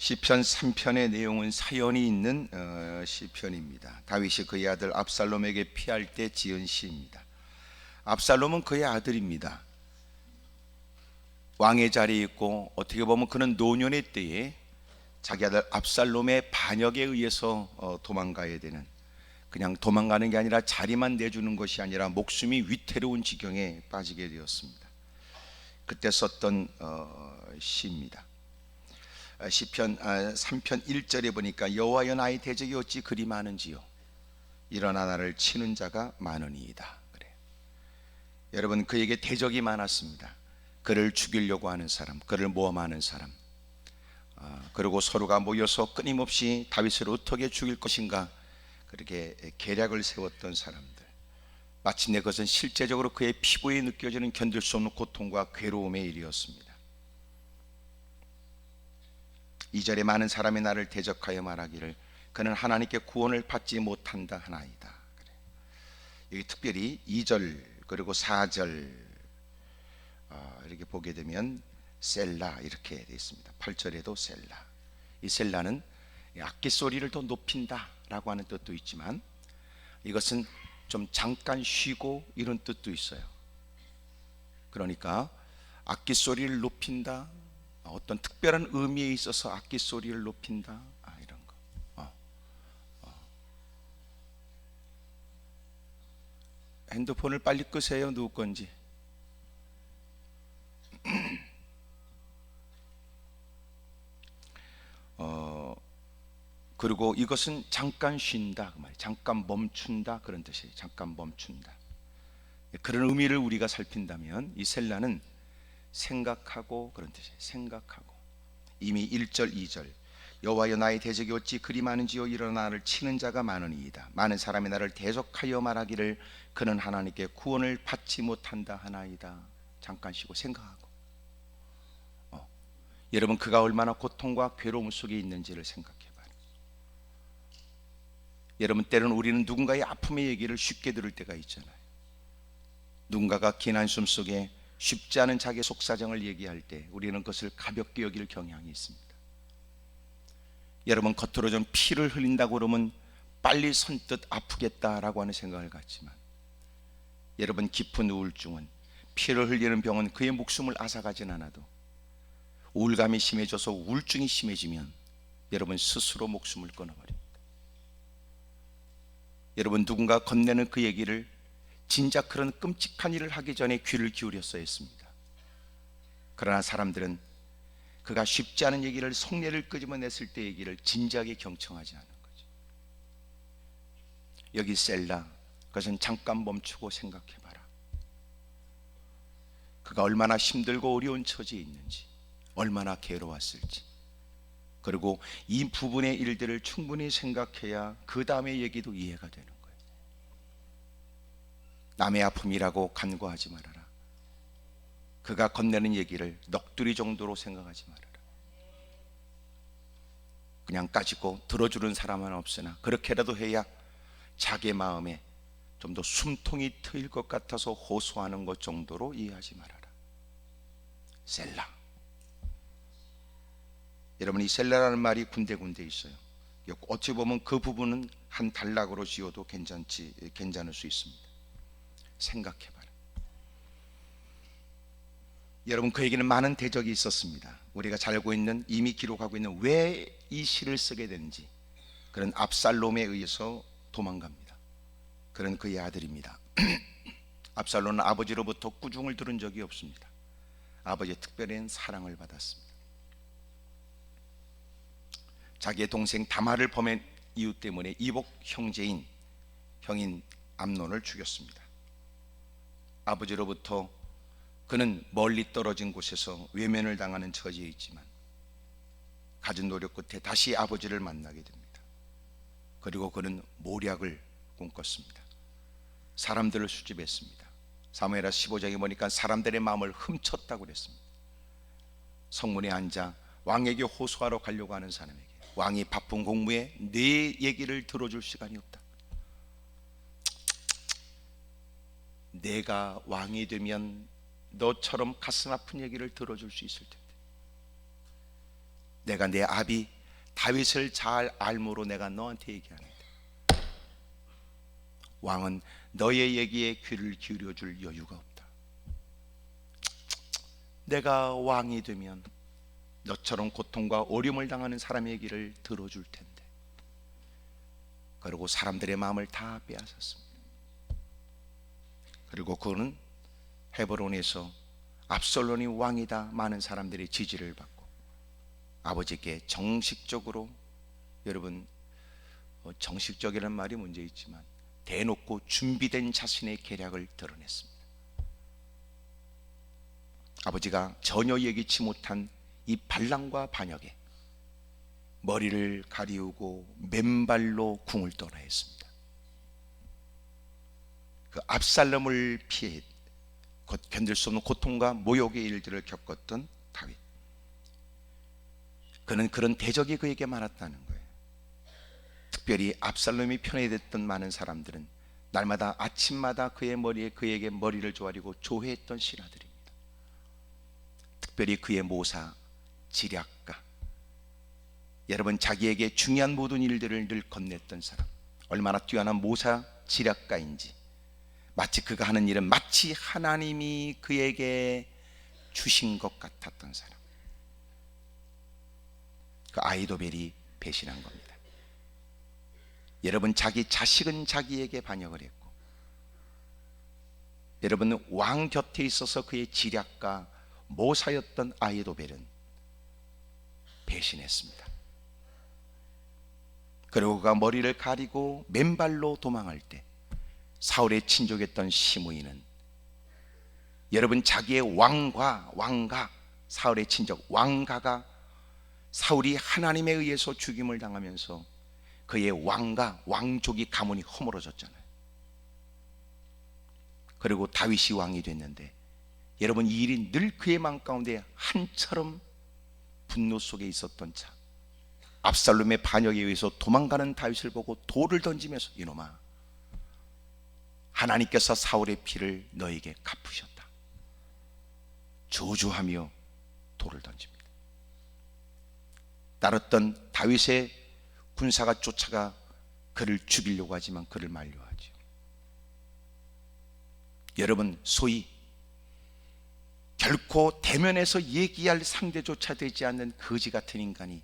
시편 3편의 내용은 사연이 있는 시편입니다. 다윗이 그의 아들 압살롬에게 피할 때 지은 시입니다. 압살롬은 그의 아들입니다. 왕의 자리에 있고 어떻게 보면 그는 노년의 때에 자기 아들 압살롬의 반역에 의해서 도망가야 되는, 그냥 도망가는 게 아니라 자리만 내주는 것이 아니라 목숨이 위태로운 지경에 빠지게 되었습니다. 그때 썼던 시입니다. 시편 3편 1절에 보니까 여호와여 나의 대적이 어찌 그리 많은지요, 일어나 나를 치는 자가 많으니이다. 그래요. 여러분, 그에게 대적이 많았습니다. 그를 죽이려고 하는 사람, 그를 모함하는 사람, 그리고 서로가 모여서 끊임없이 다윗을 어떻게 죽일 것인가 그렇게 계략을 세웠던 사람들. 마침내 그것은 실제적으로 그의 피부에 느껴지는 견딜 수 없는 고통과 괴로움의 일이었습니다. 2절에 많은 사람이 나를 대적하여 말하기를 그는 하나님께 구원을 받지 못한다 하나이다. 여기 특별히 2절 그리고 4절 이렇게 보게 되면 셀라 이렇게 되어 있습니다. 8절에도 셀라. 이 셀라는 악기 소리를 더 높인다 라고 하는 뜻도 있지만, 이것은 좀 잠깐 쉬고 이런 뜻도 있어요. 그러니까 악기 소리를 높인다, 어떤 특별한 의미에 있어서 악기 소리를 높인다, 이런 거. 핸드폰을 빨리 끄세요. 누구 건지. 그리고 이것은 잠깐 쉰다, 그 말이에요. 잠깐 멈춘다, 그런 뜻이에요. 잠깐 멈춘다. 그런 의미를 우리가 살핀다면 이 셀라는 생각하고, 그런 뜻이에요. 생각하고. 이미 1절 2절 여호와여 나의 대적이 어찌 그리 많은지요, 일어나 나를 치는 자가 많으니이다. 많은 사람이 나를 대적하여 말하기를 그는 하나님께 구원을 받지 못한다 하나이다. 잠깐 쉬고 생각하고, 여러분, 그가 얼마나 고통과 괴로움 속에 있는지를 생각해 봐요. 여러분, 때로는 우리는 누군가의 아픔의 얘기를 쉽게 들을 때가 있잖아요. 누군가가 긴 한숨 속에 쉽지 않은 자기 속사정을 얘기할 때 우리는 그것을 가볍게 여길 경향이 있습니다. 여러분, 겉으로 좀 피를 흘린다고 그러면 빨리 선뜻 아프겠다라고 하는 생각을 갖지만, 여러분, 깊은 우울증은, 피를 흘리는 병은 그의 목숨을 앗아가진 않아도 우울감이 심해져서 우울증이 심해지면 여러분 스스로 목숨을 끊어버립니다. 여러분, 누군가 건네는 그 얘기를 진작 그런 끔찍한 일을 하기 전에 귀를 기울였어야 했습니다. 그러나 사람들은 그가 쉽지 않은 얘기를, 속내를 끄집어냈을 때 얘기를 진지하게 경청하지 않는 거죠. 여기 셀라, 그것은 잠깐 멈추고 생각해봐라. 그가 얼마나 힘들고 어려운 처지에 있는지, 얼마나 괴로웠을지, 그리고 이 부분의 일들을 충분히 생각해야 그 다음의 얘기도 이해가 되는 거예요. 남의 아픔이라고 간과하지 말아라. 그가 건네는 얘기를 넋두리 정도로 생각하지 말아라. 그냥 까짓고 들어주는 사람은 없으나 그렇게라도 해야 자기 마음에 좀 더 숨통이 트일 것 같아서 호소하는 것 정도로 이해하지 말아라. 셀라. 여러분, 이 셀라라는 말이 군데군데 있어요. 어찌 보면 그 부분은 한 단락으로 지어도 괜찮을 수 있습니다. 생각해봐라. 여러분, 그에게는 많은 대적이 있었습니다. 우리가 잘 알고 있는, 이미 기록하고 있는 왜 이 시를 쓰게 되는지, 그런 압살롬에 의해서 도망갑니다. 그런 그의 아들입니다. 압살롬은 아버지로부터 꾸중을 들은 적이 없습니다. 아버지의 특별한 사랑을 받았습니다. 자기의 동생 다말을 범한 이유 때문에 이복 형제인 형인 암논을 죽였습니다. 아버지로부터 그는 멀리 떨어진 곳에서 외면을 당하는 처지에 있지만 가진 노력 끝에 다시 아버지를 만나게 됩니다. 그리고 그는 모략을 꿈꿨습니다. 사람들을 수집했습니다. 사무엘하 15장에 보니까 사람들의 마음을 훔쳤다고 그랬습니다. 성문에 앉아 왕에게 호소하러 가려고 하는 사람에게, 왕이 바쁜 공무에 내 얘기를 들어줄 시간이 없다. 내가 왕이 되면 너처럼 가슴 아픈 얘기를 들어줄 수 있을 텐데, 내가 내 아비 다윗을 잘 알므로 내가 너한테 얘기하는데, 왕은 너의 얘기에 귀를 기울여 줄 여유가 없다. 내가 왕이 되면 너처럼 고통과 어려움을 당하는 사람의 얘기를 들어줄 텐데. 그리고 사람들의 마음을 다 빼앗았습니다. 그리고 그는 헤브론에서 압살롬이 왕이다 많은 사람들의 지지를 받고 아버지께 정식적으로, 여러분 정식적이라는 말이 문제 있지만 대놓고 준비된 자신의 계략을 드러냈습니다. 아버지가 전혀 예기치 못한 이 반란과 반역에 머리를 가리우고 맨발로 궁을 떠나야 했습니다. 그 압살롬을 피해 견딜 수 없는 고통과 모욕의 일들을 겪었던 다윗, 그는 그런 대적이 그에게 많았다는 거예요. 특별히 압살롬이 편에 됐던 많은 사람들은 날마다 아침마다 그의 머리에 그에게 머리를 조아리고 조회했던 신하들입니다. 특별히 그의 모사 지략가, 여러분 자기에게 중요한 모든 일들을 늘 건넸던 사람, 얼마나 뛰어난 모사 지략가인지, 마치 그가 하는 일은 마치 하나님이 그에게 주신 것 같았던 사람, 그 아히도벨이 배신한 겁니다. 여러분 자기 자식은 자기에게 반역을 했고, 여러분 왕 곁에 있어서 그의 지략가 모사였던 아히도벨은 배신했습니다. 그리고 그가 머리를 가리고 맨발로 도망할 때 사울의 친족이었던 시므이는, 여러분 자기의 왕가 사울의 친족 왕가가 사울이 하나님에 의해서 죽임을 당하면서 그의 왕족이 가문이 허물어졌잖아요. 그리고 다윗이 왕이 됐는데, 여러분 이 일이 늘 그의 마음 가운데 한처럼 분노 속에 있었던 자, 압살롬의 반역에 의해서 도망가는 다윗을 보고 돌을 던지면서, 이놈아, 하나님께서 사울의 피를 너에게 갚으셨다, 저주하며 돌을 던집니다. 따랐던 다윗의 군사가 쫓아가 그를 죽이려고 하지만 그를 만류하죠. 여러분 소위 결코 대면에서 얘기할 상대조차 되지 않는 거지 같은 인간이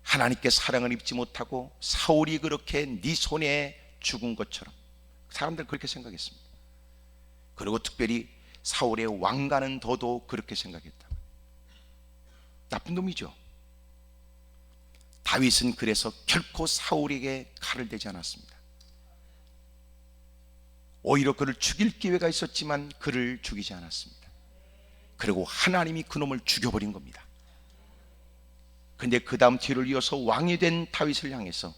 하나님께 사랑을 입지 못하고 사울이 그렇게 네 손에 죽은 것처럼 사람들 그렇게 생각했습니다. 그리고 특별히 사울의 왕가는 더더욱 그렇게 생각했다. 나쁜 놈이죠. 다윗은 그래서 결코 사울에게 칼을 대지 않았습니다. 오히려 그를 죽일 기회가 있었지만 그를 죽이지 않았습니다. 그리고 하나님이 그놈을 죽여버린 겁니다. 근데 그 다음 뒤를 이어서 왕이 된 다윗을 향해서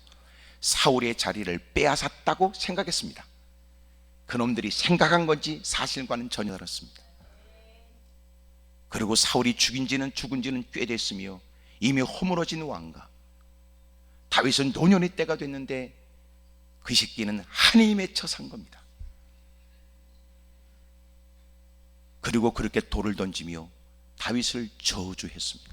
사울의 자리를 빼앗았다고 생각했습니다. 그놈들이 생각한 건지 사실과는 전혀 다릅니다. 그리고 사울이 죽은 지는 꽤 됐으며 이미 허물어진 왕가, 다윗은 노년의 때가 됐는데 그 새끼는 한이 맺혀 산 겁니다. 그리고 그렇게 돌을 던지며 다윗을 저주했습니다.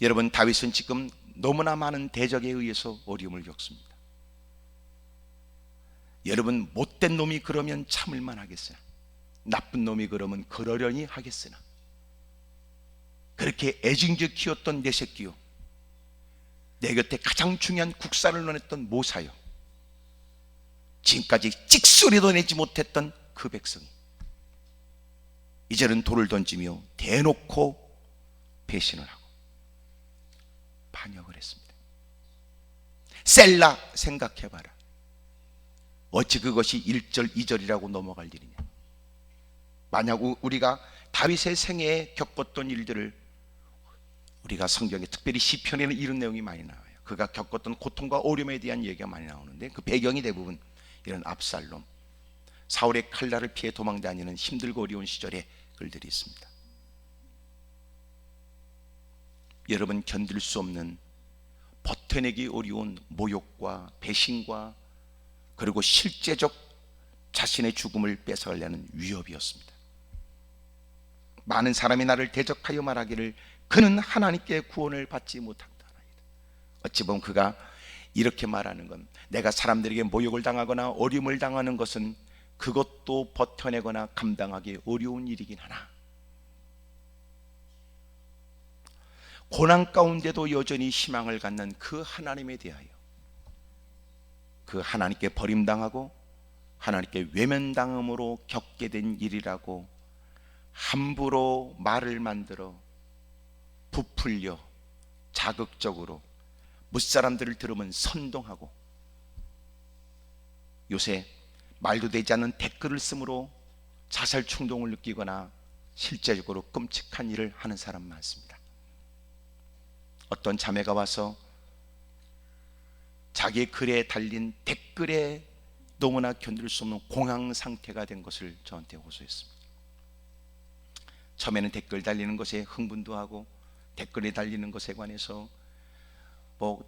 여러분 다윗은 지금 너무나 많은 대적에 의해서 어려움을 겪습니다. 여러분 못된 놈이 그러면 참을만 하겠으나 나쁜 놈이 그러면 그러려니 하겠으나, 그렇게 애징지 키웠던 내 새끼요, 내 곁에 가장 중요한 국사를 논했던 모사요, 지금까지 찍소리도 내지 못했던 그 백성이 이제는 돌을 던지며 대놓고 배신을 하고 반역을 했습니다. 셀라, 생각해봐라. 어찌 그것이 1절 2절이라고 넘어갈 일이냐. 만약 우리가 다윗의 생애에 겪었던 일들을, 우리가 성경에 특별히 시편에는 이런 내용이 많이 나와요. 그가 겪었던 고통과 어려움에 대한 얘기가 많이 나오는데 그 배경이 대부분 이런 압살롬, 사울의 칼날을 피해 도망다니는 힘들고 어려운 시절의 글들이 있습니다. 여러분 견딜 수 없는, 버텨내기 어려운 모욕과 배신과 그리고 실제적 자신의 죽음을 뺏어가려는 위협이었습니다. 많은 사람이 나를 대적하여 말하기를 그는 하나님께 구원을 받지 못한다. 어찌 보면 그가 이렇게 말하는 건, 내가 사람들에게 모욕을 당하거나 어려움을 당하는 것은 그것도 버텨내거나 감당하기 어려운 일이긴 하나, 고난 가운데도 여전히 희망을 갖는 그 하나님에 대하여, 그 하나님께 버림당하고 하나님께 외면당함으로 겪게 된 일이라고 함부로 말을 만들어 부풀려 자극적으로 무사람들을 들으면 선동하고, 요새 말도 되지 않는 댓글을 쓰므로 자살 충동을 느끼거나 실제적으로 끔찍한 일을 하는 사람 많습니다. 어떤 자매가 와서 자기의 글에 달린 댓글에 너무나 견딜 수 없는 공황 상태가 된 것을 저한테 호소했습니다. 처음에는 댓글 달리는 것에 흥분도 하고 댓글에 달리는 것에 관해서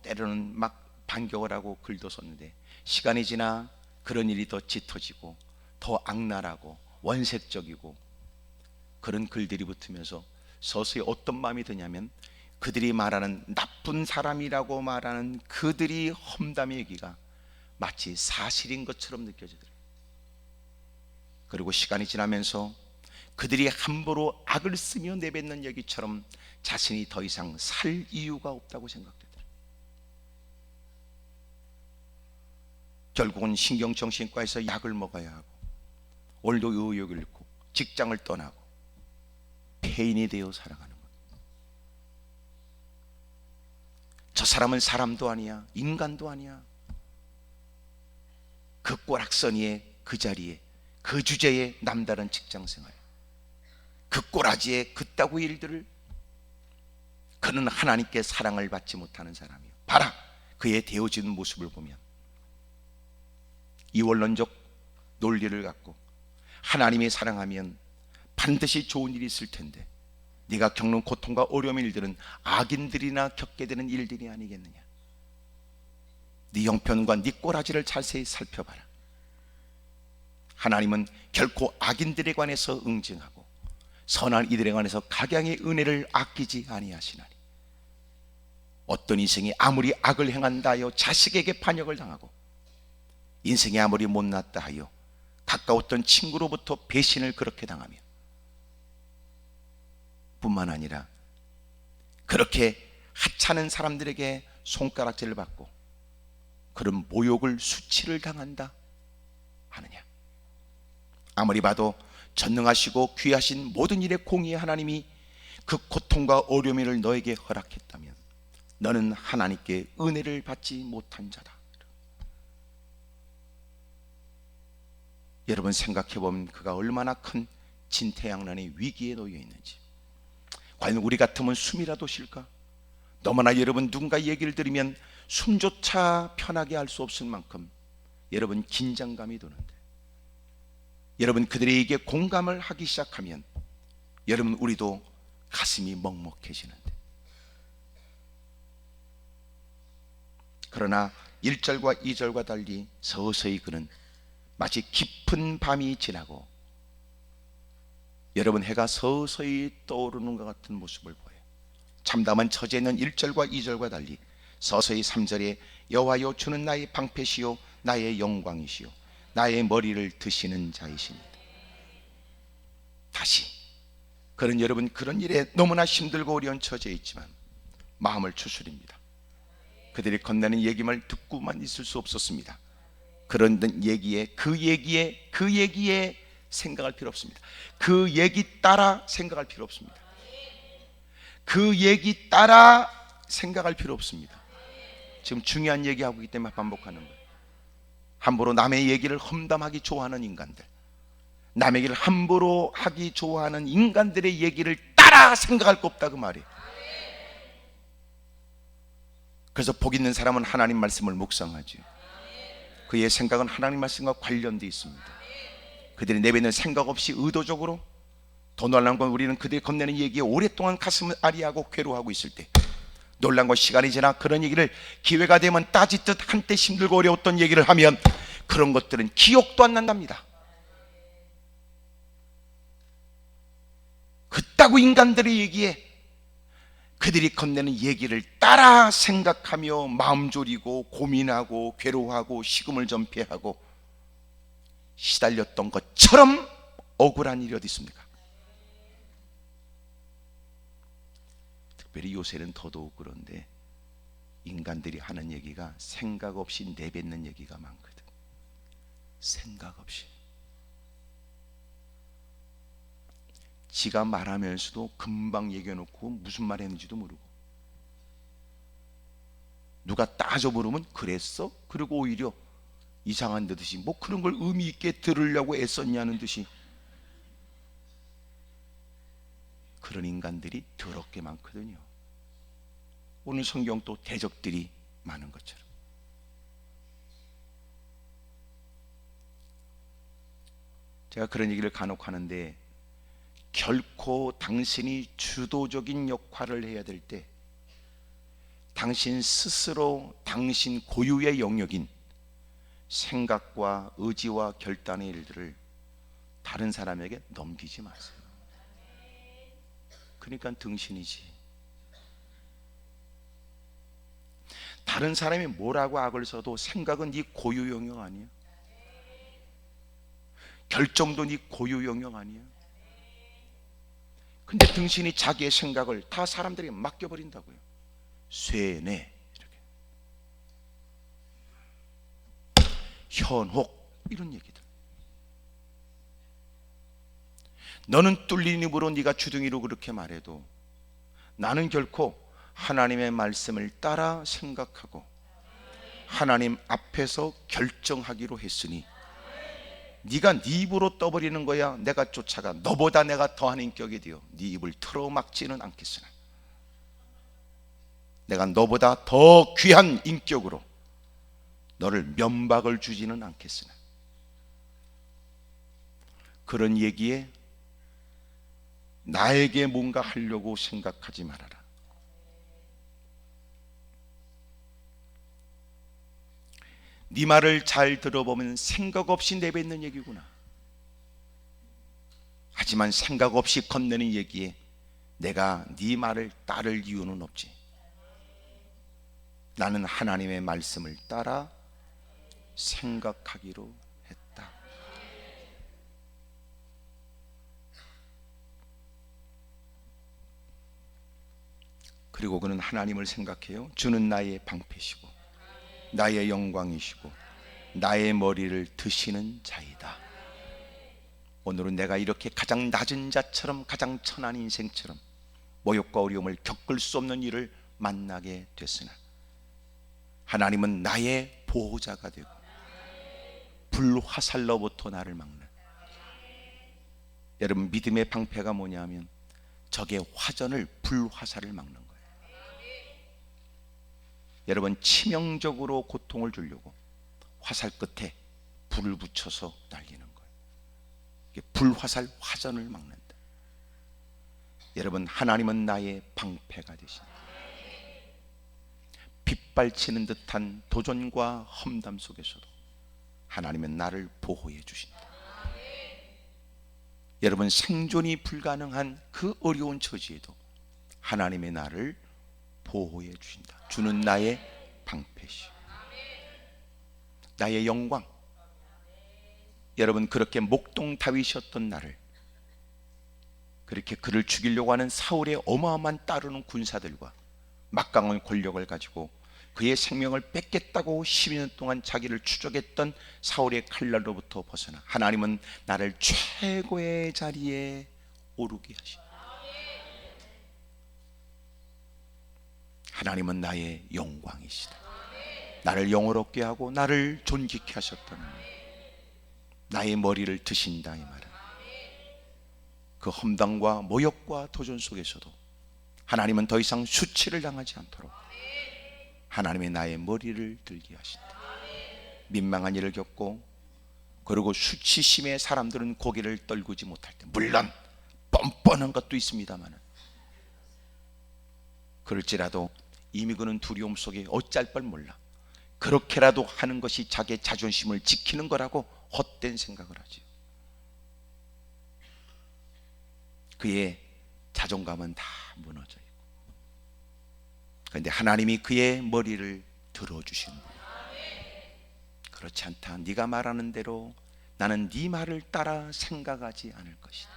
때로는 막 반격을 하고 글도 썼는데, 시간이 지나 그런 일이 더 짙어지고 더 악랄하고 원색적이고 그런 글들이 붙으면서 서서히 어떤 마음이 드냐면, 그들이 말하는 나쁜 사람이라고 말하는 그들이 험담의 얘기가 마치 사실인 것처럼 느껴지더래요. 그리고 시간이 지나면서 그들이 함부로 악을 쓰며 내뱉는 얘기처럼 자신이 더 이상 살 이유가 없다고 생각되더래요. 결국은 신경정신과에서 약을 먹어야 하고, 오늘도 의욕을 잃고 직장을 떠나고 폐인이 되어 살아가는 것. 저 사람은 사람도 아니야, 인간도 아니야. 그 꼬락서니에, 그 자리에, 그 주제에 남다른 직장생활, 그 꼬라지에 그따구 일들을, 그는 하나님께 사랑을 받지 못하는 사람이요. 봐라, 그의 되어지는 모습을 보면 이원론적 논리를 갖고 하나님이 사랑하면 반드시 좋은 일이 있을 텐데, 네가 겪는 고통과 어려움의 일들은 악인들이나 겪게 되는 일들이 아니겠느냐. 네 형편과 네 꼬라지를 자세히 살펴봐라. 하나님은 결코 악인들에 관해서 응징하고 선한 이들에 관해서 각양의 은혜를 아끼지 아니하시나니, 어떤 인생이 아무리 악을 행한다 하여 자식에게 반역을 당하고, 인생이 아무리 못났다 하여 가까웠던 친구로부터 배신을 그렇게 당하며, 뿐만 아니라 그렇게 하찮은 사람들에게 손가락질을 받고 그런 모욕을 수치를 당한다 하느냐. 아무리 봐도 전능하시고 귀하신 모든 일의 공의의 하나님이 그 고통과 어려움을 너에게 허락했다면 너는 하나님께 은혜를 받지 못한 자다. 여러분 생각해보면 그가 얼마나 큰 진퇴양난의 위기에 놓여 있는지. 과연 우리 같으면 숨이라도 쉴까? 너무나 여러분 누군가 얘기를 들으면 숨조차 편하게 할 수 없을 만큼 여러분 긴장감이 드는데, 여러분 그들에게 공감을 하기 시작하면 여러분 우리도 가슴이 먹먹해지는데, 그러나 1절과 2절과 달리 서서히 그는 마치 깊은 밤이 지나고 여러분 해가 서서히 떠오르는 것 같은 모습을 보여요. 참담한 처지에 있는 1절과 2절과 달리 서서히 3절에 여호와여 주는 나의 방패시요 나의 영광이시요 나의 머리를 드시는 자이십니다. 다시 그는 여러분 그런 일에 너무나 힘들고 어려운 처지에 있지만 마음을 추스립니다. 그들이 건네는 얘기만 듣고만 있을 수 없었습니다. 그런 얘기에 그 얘기에 생각할 필요 없습니다. 그 얘기 따라 생각할 필요 없습니다. 그 얘기 따라 생각할 필요 없습니다. 지금 중요한 얘기하고 있기 때문에 반복하는 거예요. 함부로 남의 얘기를 험담하기 좋아하는 인간들, 남의 얘기를 함부로 하기 좋아하는 인간들의 얘기를 따라 생각할 거 없다 그 말이에요. 그래서 복 있는 사람은 하나님 말씀을 묵상하죠. 그의 생각은 하나님 말씀과 관련되어 있습니다. 그들이 내뱉는 생각 없이 의도적으로, 더 놀라운 건 우리는 그들이 건네는 얘기에 오랫동안 가슴을 아리하고 괴로워하고 있을 때, 놀란 건 시간이 지나 그런 얘기를 기회가 되면 따지듯 한때 힘들고 어려웠던 얘기를 하면 그런 것들은 기억도 안 난답니다. 그따구 인간들의 얘기에 그들이 건네는 얘기를 따라 생각하며 마음 졸이고 고민하고 괴로워하고 식음을 전폐하고 시달렸던 것처럼 억울한 일이 어디 있습니까? 특별히 요새는 더더욱 그런데 인간들이 하는 얘기가 생각 없이 내뱉는 얘기가 많거든. 생각 없이. 지가 말하면서도 금방 얘기해놓고 무슨 말 했는지도 모르고, 누가 따져 물으면 그랬어? 그리고 오히려 이상한 듯이 뭐 그런 걸 의미 있게 들으려고 애썼냐는 듯이. 그런 인간들이 더럽게 많거든요. 오늘 성경 또 대적들이 많은 것처럼. 제가 그런 얘기를 간혹 하는데, 결코 당신이 주도적인 역할을 해야 될 때 당신 스스로 당신 고유의 영역인 생각과 의지와 결단의 일들을 다른 사람에게 넘기지 마세요. 그러니까 등신이지. 다른 사람이 뭐라고 악을 써도 생각은 네 고유 영역 아니야. 결정도 네 고유 영역 아니야. 근데 등신이 자기의 생각을 다 사람들에게 맡겨버린다고요. 쇠뇌, 이렇게 현혹, 이런 얘기들. 너는 뚫린 입으로 네가 주둥이로 그렇게 말해도 나는 결코 하나님의 말씀을 따라 생각하고 하나님 앞에서 결정하기로 했으니 네가 네 입으로 떠버리는 거야 내가 쫓아가 너보다 내가 더한 인격이 되어 네 입을 틀어막지는 않겠으나 내가 너보다 더 귀한 인격으로 너를 면박을 주지는 않겠으나. 그런 얘기에 나에게 뭔가 하려고 생각하지 말아라. 네 말을 잘 들어보면 생각 없이 내뱉는 얘기구나. 하지만 생각 없이 건네는 얘기에 내가 네 말을 따를 이유는 없지. 나는 하나님의 말씀을 따라 생각하기로 했다. 그리고 그는 하나님을 생각해요. 주는 나의 방패시고 나의 영광이시고 나의 머리를 드시는 자이다. 오늘은 내가 이렇게 가장 낮은 자처럼 가장 천한 인생처럼 모욕과 어려움을 겪을 수 없는 일을 만나게 됐으나 하나님은 나의 보호자가 되고 불화살로부터 나를 막는. 여러분, 믿음의 방패가 뭐냐면 적의 화전을 불화살을 막는 거예요. 여러분, 치명적으로 고통을 주려고 화살 끝에 불을 붙여서 날리는 거예요. 이게 불화살 화전을 막는다. 여러분, 하나님은 나의 방패가 되신다. 빗발치는 듯한 도전과 험담 속에서도 하나님은 나를 보호해 주신다. 여러분, 생존이 불가능한 그 어려운 처지에도 하나님의 나를 보호해 주신다. 주는 나의 방패시, 나의 영광. 여러분, 그렇게 목동 다윗이었던 나를, 그렇게 그를 죽이려고 하는 사울의 어마어마한 따르는 군사들과 막강한 권력을 가지고 그의 생명을 뺏겠다고 12년 동안 자기를 추적했던 사울의 칼날로부터 벗어나 하나님은 나를 최고의 자리에 오르게 하신다. 하나님은 나의 영광이시다. 나를 영화롭게 하고 나를 존귀케 하셨던 나의 머리를 드신다, 이 말은 그 험담과 모욕과 도전 속에서도 하나님은 더 이상 수치를 당하지 않도록 하나님의 나의 머리를 들게 하신다. 민망한 일을 겪고 그리고 수치심에 사람들은 고개를 떨구지 못할 때, 물론 뻔뻔한 것도 있습니다만 그럴지라도 이미 그는 두려움 속에 어찌할 바 몰라 그렇게라도 하는 것이 자기의 자존심을 지키는 거라고 헛된 생각을 하지요. 그의 자존감은 다 무너져 있고. 그런데 하나님이 그의 머리를 들어주시는 거예요. 그렇지 않다. 네가 말하는 대로 나는 네 말을 따라 생각하지 않을 것이다.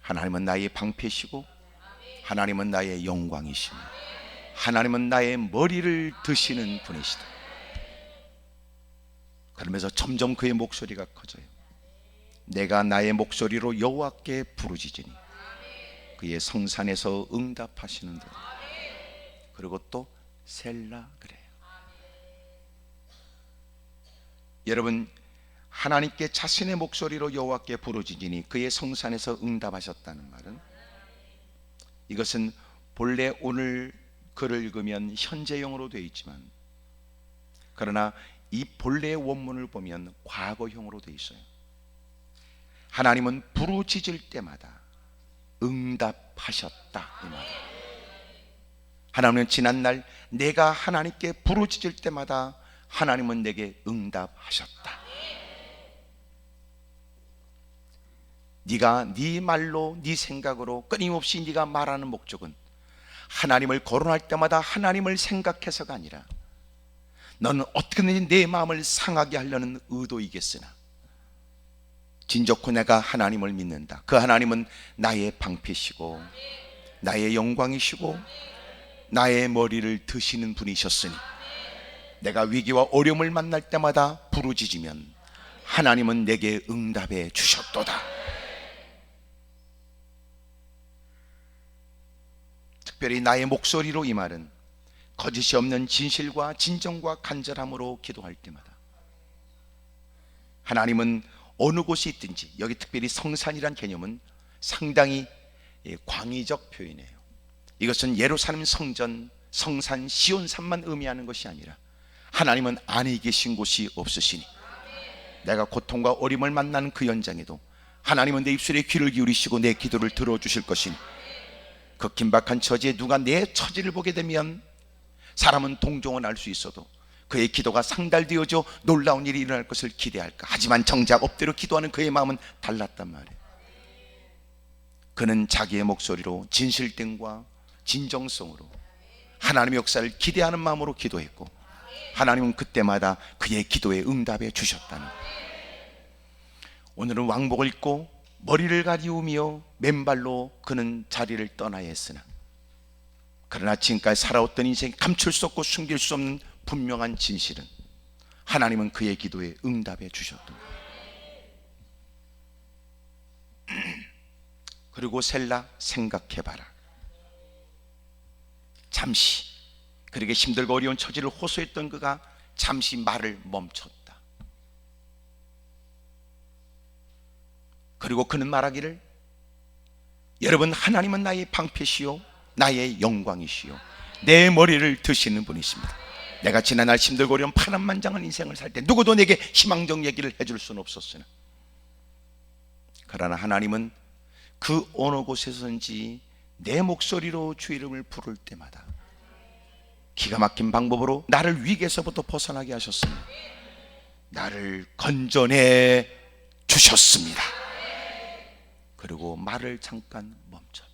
하나님은 나의 방패시고 하나님은 나의 영광이시며 하나님은 나의 머리를 드시는 분이시다. 그러면서 점점 그의 목소리가 커져요. 내가 나의 목소리로 여호와께 부르짖으니 그의 성산에서 응답하시는도다. 그리고 또 셀라 그래요. 여러분, 하나님께 자신의 목소리로 여호와께 부르짖으니 그의 성산에서 응답하셨다는 말은, 이것은 본래 오늘 글을 읽으면 현재형으로 되어 있지만, 그러나 이 본래의 원문을 보면 과거형으로 되어 있어요. 하나님은 부르짖을 때마다 응답하셨다 이 말이에요. 하나님은 지난날 내가 하나님께 부르짖을 때마다 하나님은 내게 응답하셨다. 네가 네 말로 네 생각으로 끊임없이 네가 말하는 목적은 하나님을 거론할 때마다 하나님을 생각해서가 아니라 너는 어떻게든지 내 마음을 상하게 하려는 의도이겠으나 진정코 내가 하나님을 믿는다. 그 하나님은 나의 방패시고 나의 영광이시고 나의 머리를 드시는 분이셨으니 내가 위기와 어려움을 만날 때마다 부르짖으면 하나님은 내게 응답해 주셨도다. 특별히 나의 목소리로 이 말은 거짓이 없는 진실과 진정과 간절함으로 기도할 때마다 하나님은 어느 곳에 있든지, 여기 특별히 성산이란 개념은 상당히 광의적 표현이에요. 이것은 예루살렘 성전, 성산, 시온산만 의미하는 것이 아니라 하나님은 안에 계신 곳이 없으시니 내가 고통과 어림을 만나는 그 현장에도 하나님은 내 입술에 귀를 기울이시고 내 기도를 들어주실 것이니 그 긴박한 처지에 누가 내 처지를 보게 되면 사람은 동정을 할 수 있어도 그의 기도가 상달되어져 놀라운 일이 일어날 것을 기대할까. 하지만 정작 엎드려 기도하는 그의 마음은 달랐단 말이에요. 그는 자기의 목소리로 진실됨과 진정성으로 하나님의 역사를 기대하는 마음으로 기도했고 하나님은 그때마다 그의 기도에 응답해 주셨다는 거예요. 오늘은 왕복을 입고 머리를 가리우며 맨발로 그는 자리를 떠나야 했으나, 그러나 지금까지 살아왔던 인생에 감출 수 없고 숨길 수 없는 분명한 진실은 하나님은 그의 기도에 응답해 주셨던 거예요. 그리고 셀라, 생각해봐라. 잠시 그렇게 힘들고 어려운 처지를 호소했던 그가 잠시 말을 멈췄다. 그리고 그는 말하기를, 여러분, 하나님은 나의 방패시요 나의 영광이시요 내 머리를 드시는 분이십니다. 내가 지난날 힘들고 어려운 파란만장한 인생을 살 때 누구도 내게 희망적 얘기를 해줄 수는 없었으나, 그러나 하나님은 그 어느 곳에서든지 내 목소리로 주 이름을 부를 때마다 기가 막힌 방법으로 나를 위기에서부터 벗어나게 하셨습니다. 나를 건져내 주셨습니다. 그리고 말을 잠깐 멈췄다.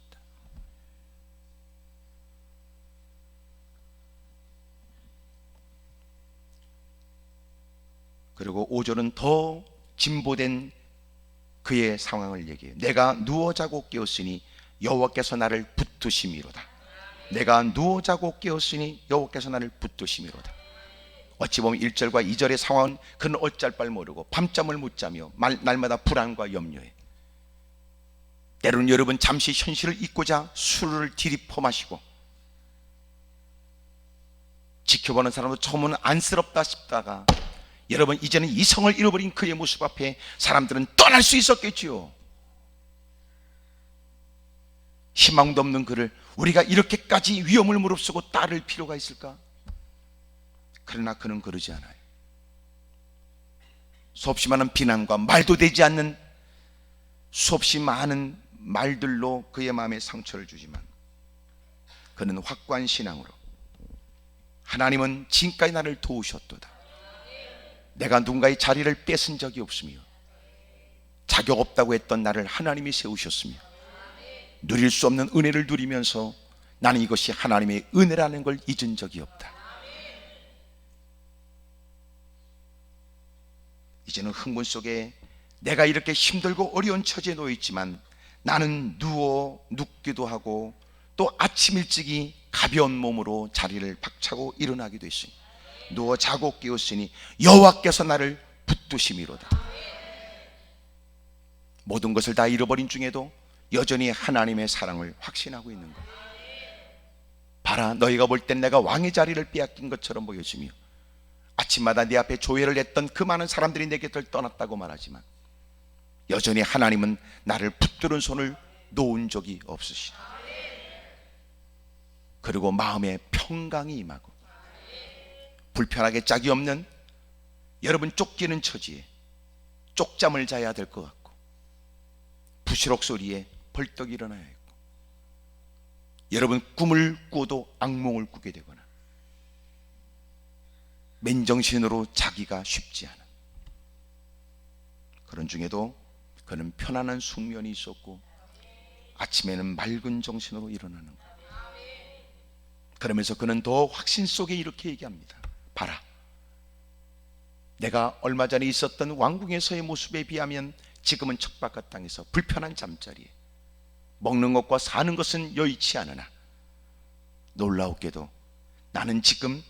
그리고 5절은 더 진보된 그의 상황을 얘기해요. 내가 누워 자고 깨었으니 여호와께서 나를 붙드심이로다. 내가 누워 자고 깨었으니 여호와께서 나를 붙드심이로다. 어찌 보면 1절과 2절의 상황은 그는 어쩔 바를 모르고 밤잠을 못 자며 날마다 불안과 염려해. 때로는 여러분 잠시 현실을 잊고자 술을 들이퍼 마시고 지켜보는 사람도 처음은 안쓰럽다 싶다가 여러분 이제는 이성을 잃어버린 그의 모습 앞에 사람들은 떠날 수 있었겠지요. 희망도 없는 그를 우리가 이렇게까지 위험을 무릅쓰고 따를 필요가 있을까? 그러나 그는 그러지 않아요. 수없이 많은 비난과 말도 되지 않는 수없이 많은 말들로 그의 마음에 상처를 주지만 그는 확고한 신앙으로 하나님은 지금까지 나를 도우셨도다. 내가 누군가의 자리를 뺏은 적이 없으며 자격 없다고 했던 나를 하나님이 세우셨으며 누릴 수 없는 은혜를 누리면서 나는 이것이 하나님의 은혜라는 걸 잊은 적이 없다. 이제는 흥분 속에 내가 이렇게 힘들고 어려운 처지에 놓여 있지만 나는 누워 눕기도 하고 또 아침 일찍이 가벼운 몸으로 자리를 박차고 일어나기도 했으니 누워 자고 깨었으니 여호와께서 나를 붙드심이로다. 모든 것을 다 잃어버린 중에도 여전히 하나님의 사랑을 확신하고 있는 것. 봐라, 너희가 볼 땐 내가 왕의 자리를 빼앗긴 것처럼 보여지며 아침마다 네 앞에 조회를 했던 그 많은 사람들이 내 곁을 떠났다고 말하지만 여전히 하나님은 나를 붙드는 손을 놓은 적이 없으시다. 그리고 마음에 평강이 임하고 불편하게 짝이 없는 여러분 쫓기는 처지에 쪽잠을 자야 될 것 같고 부시럭 소리에 벌떡 일어나야 했고 여러분 꿈을 꾸어도 악몽을 꾸게 되거나 맨정신으로 자기가 쉽지 않은 그런 중에도 그는 편안한 숙면이 있었고 아침에는 맑은 정신으로 일어나는 거예요. 그러면서 그는 더 확신 속에 이렇게 얘기합니다. 봐라, 내가 얼마 전에 있었던 왕궁에서의 모습에 비하면 지금은 척박한 땅에서 불편한 잠자리에 먹는 것과 사는 것은 여의치 않으나 놀라웠게도 나는 지금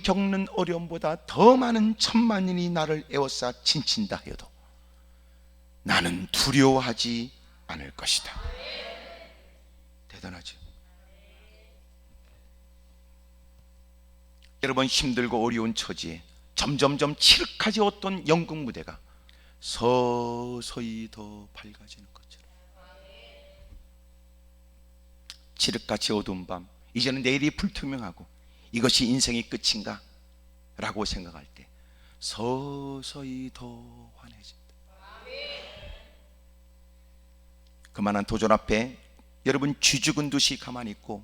겪는 어려움보다 더 많은 천만인이 나를 에워싸 친친다 해도 나는 두려워하지 않을 것이다. 대단하죠. 여러분 힘들고 어려운 처지에 점점점 칠흑해졌던 연극 무대가 서서히 더 밝아지는 것처럼 칠흑같이 어두운 밤 이제는 내일이 불투명하고 이것이 인생의 끝인가? 라고 생각할 때 서서히 더 환해진다. 그만한 도전 앞에 여러분 쥐죽은 듯이 가만히 있고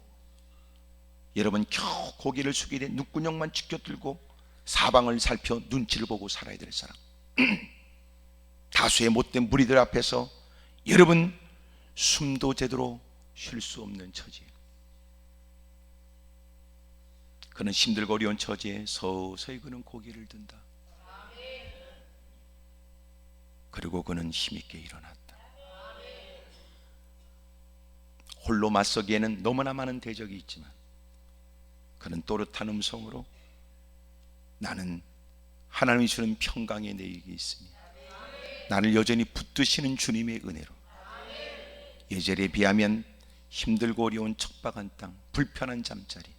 여러분 겨우 고개를 숙이되 눈구녕만 지켜들고 사방을 살펴 눈치를 보고 살아야 될 사람 다수의 못된 무리들 앞에서 여러분 숨도 제대로 쉴 수 없는 처지에 그는 힘들고 어려운 처지에 서서히 그는 고개를 든다. 그리고 그는 힘있게 일어났다. 홀로 맞서기에는 너무나 많은 대적이 있지만 그는 또렷한 음성으로 나는 하나님이 주는 평강에 내게 있으니 나를 여전히 붙드시는 주님의 은혜로 예절에 비하면 힘들고 어려운 척박한 땅, 불편한 잠자리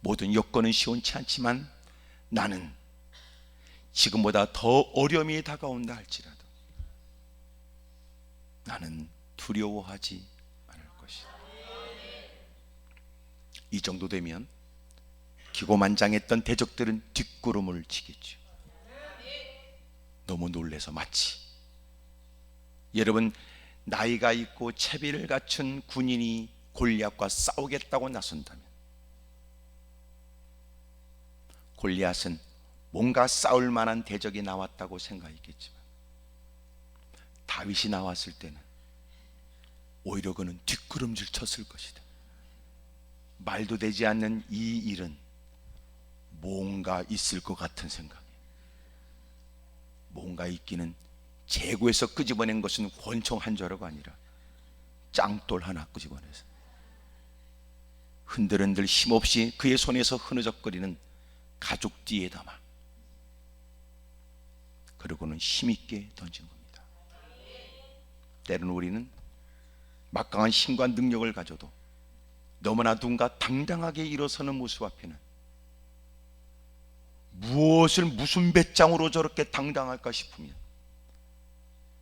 모든 여건은 시원치 않지만 나는 지금보다 더 어려움이 다가온다 할지라도 나는 두려워하지 않을 것이다. 이 정도 되면 기고만장했던 대적들은 뒷구름을 치겠죠. 너무 놀래서 마치 여러분 나이가 있고 채비를 갖춘 군인이 골리앗과 싸우겠다고 나선다면 골리앗은 뭔가 싸울 만한 대적이 나왔다고 생각했겠지만 다윗이 나왔을 때는 오히려 그는 뒷걸음질 쳤을 것이다. 말도 되지 않는 이 일은 뭔가 있을 것 같은 생각에 뭔가 있기는 재고에서 끄집어낸 것은 권총 한 자루가 아니라 짱돌 하나 끄집어내서 흔들흔들 힘없이 그의 손에서 흐느적거리는 가죽 띠에 담아 그리고는 힘있게 던진 겁니다. 때로는 우리는 막강한 힘과 능력을 가져도 너무나 누군가 당당하게 일어서는 모습 앞에는 무엇을 무슨 배짱으로 저렇게 당당할까 싶으면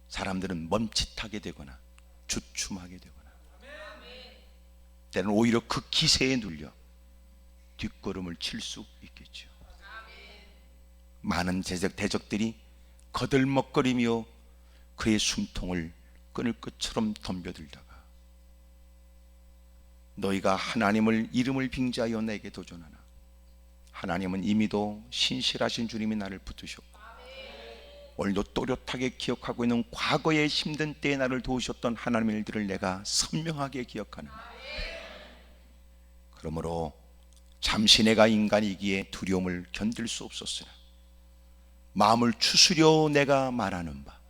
사람들은 멈칫하게 되거나 주춤하게 되거나 때로는 오히려 그 기세에 눌려 뒷걸음을 칠 수 있겠죠. 많은 대적들이 거들먹거리며 그의 숨통을 끊을 것처럼 덤벼들다가 너희가 하나님을 이름을 빙자하여 내게 도전하나 하나님은 이미도 신실하신 주님이 나를 붙드셨고 오늘도 또렷하게 기억하고 있는 과거의 힘든 때에 나를 도우셨던 하나님의 일들을 내가 선명하게 기억하는, 그러므로 잠시 내가 인간이기에 두려움을 견딜 수 없었으나 마음을 추스려 내가 말하는 바,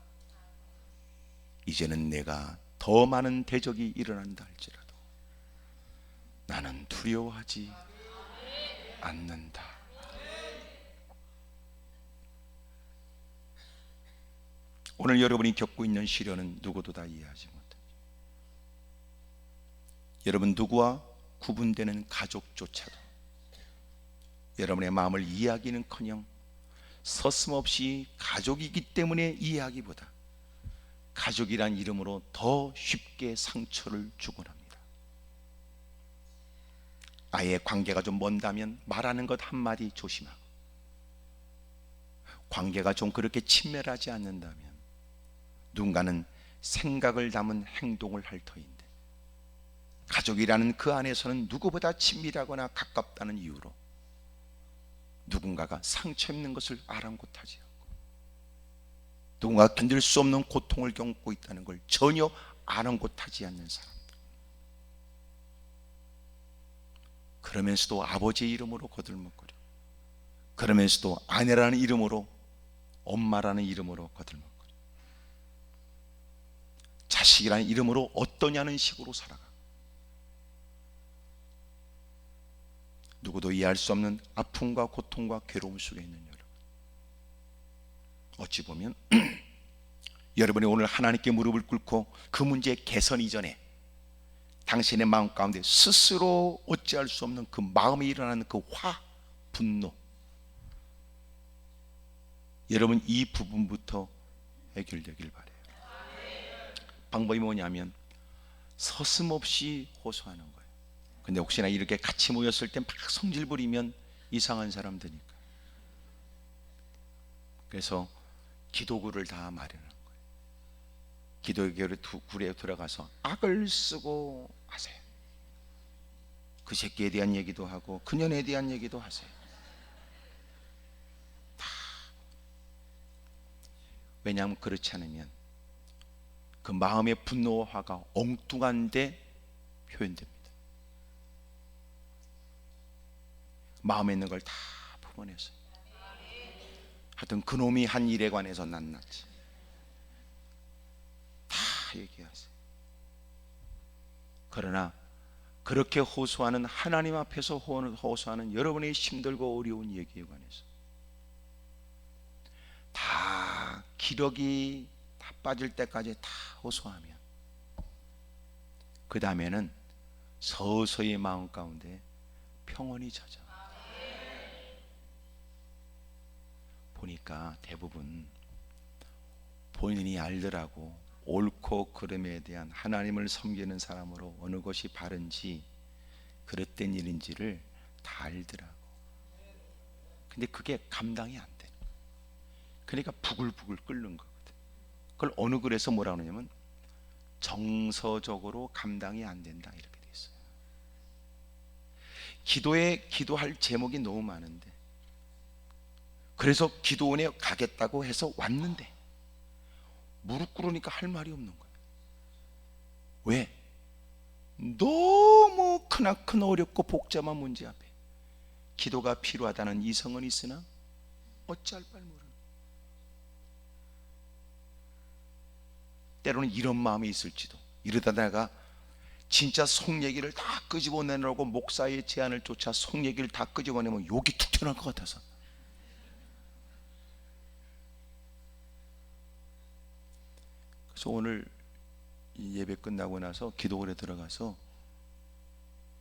이제는 내가 더 많은 대적이 일어난다 할지라도 나는 두려워하지 않는다. 오늘 여러분이 겪고 있는 시련은 누구도 다 이해하지 못합니다. 여러분 누구와 구분되는 가족조차도 여러분의 마음을 이해하기는커녕 서슴없이 가족이기 때문에 이해하기보다 가족이란 이름으로 더 쉽게 상처를 주곤 합니다. 아예 관계가 좀 먼다면 말하는 것 한마디 조심하고, 관계가 좀 그렇게 친밀하지 않는다면 누군가는 생각을 담은 행동을 할 터인데, 가족이라는 그 안에서는 누구보다 친밀하거나 가깝다는 이유로 누군가가 상처 입는 것을 아랑곳하지 않고, 누군가가 견딜 수 없는 고통을 겪고 있다는 걸 전혀 아랑곳하지 않는 사람들, 그러면서도 아버지의 이름으로 거들먹거려, 그러면서도 아내라는 이름으로, 엄마라는 이름으로 거들먹거려, 자식이라는 이름으로 어떠냐는 식으로 살아가, 누구도 이해할 수 없는 아픔과 고통과 괴로움 속에 있는 여러분, 어찌 보면 여러분이 오늘 하나님께 무릎을 꿇고 그 문제 개선 이전에 당신의 마음 가운데 스스로 어찌할 수 없는 그 마음에 일어나는 그 분노, 여러분 이 부분부터 해결되길 바라요. 방법이 뭐냐면 서슴없이 호소하는 거예요. 근데 혹시나 이렇게 같이 모였을 때 막 성질 부리면 이상한 사람 되니까, 그래서 기도구를 다 마련한 거예요. 기도구에 들어가서 악을 쓰고 하세요. 그 새끼에 대한 얘기도 하고 그년에 대한 얘기도 하세요. 다. 왜냐하면 그렇지 않으면 그 마음의 분노와 화가 엉뚱한데 표현됩니다. 마음에 있는 걸 다 품어내서, 하여튼 그놈이 한 일에 관해서 낱낱이 다 얘기하세요. 그러나 그렇게 호소하는, 하나님 앞에서 호소하는 여러분의 힘들고 어려운 얘기에 관해서 다 기력이 다 빠질 때까지 다 호소하면, 그 다음에는 서서히 마음 가운데 평온이 찾아. 보니까 대부분 본인이 알더라고, 옳고 그름에 대한 하나님을 섬기는 사람으로 어느 것이 바른지 그릇된 일인지를 다 알더라고. 근데 그게 감당이 안 돼. 그러니까 부글부글 끓는 거거든. 그걸 어느 글에서 뭐라 그러냐면 정서적으로 감당이 안 된다 이렇게 돼 있어요. 기도할 제목이 너무 많은데, 그래서 기도원에 가겠다고 해서 왔는데 무릎 꿇으니까 할 말이 없는 거예요. 왜? 너무 크나큰 어렵고 복잡한 문제 앞에 기도가 필요하다는 이성은 있으나 어찌할 바를 모르는, 때로는 이런 마음이 있을지도. 이러다 내가 진짜 속 얘기를 다 끄집어내려고 목사의 제안을 쫓아 속 얘기를 다 끄집어내면 욕이 툭 튀어나올 것 같아서, 그래서 오늘 이 예배 끝나고 나서 기도원에 들어가서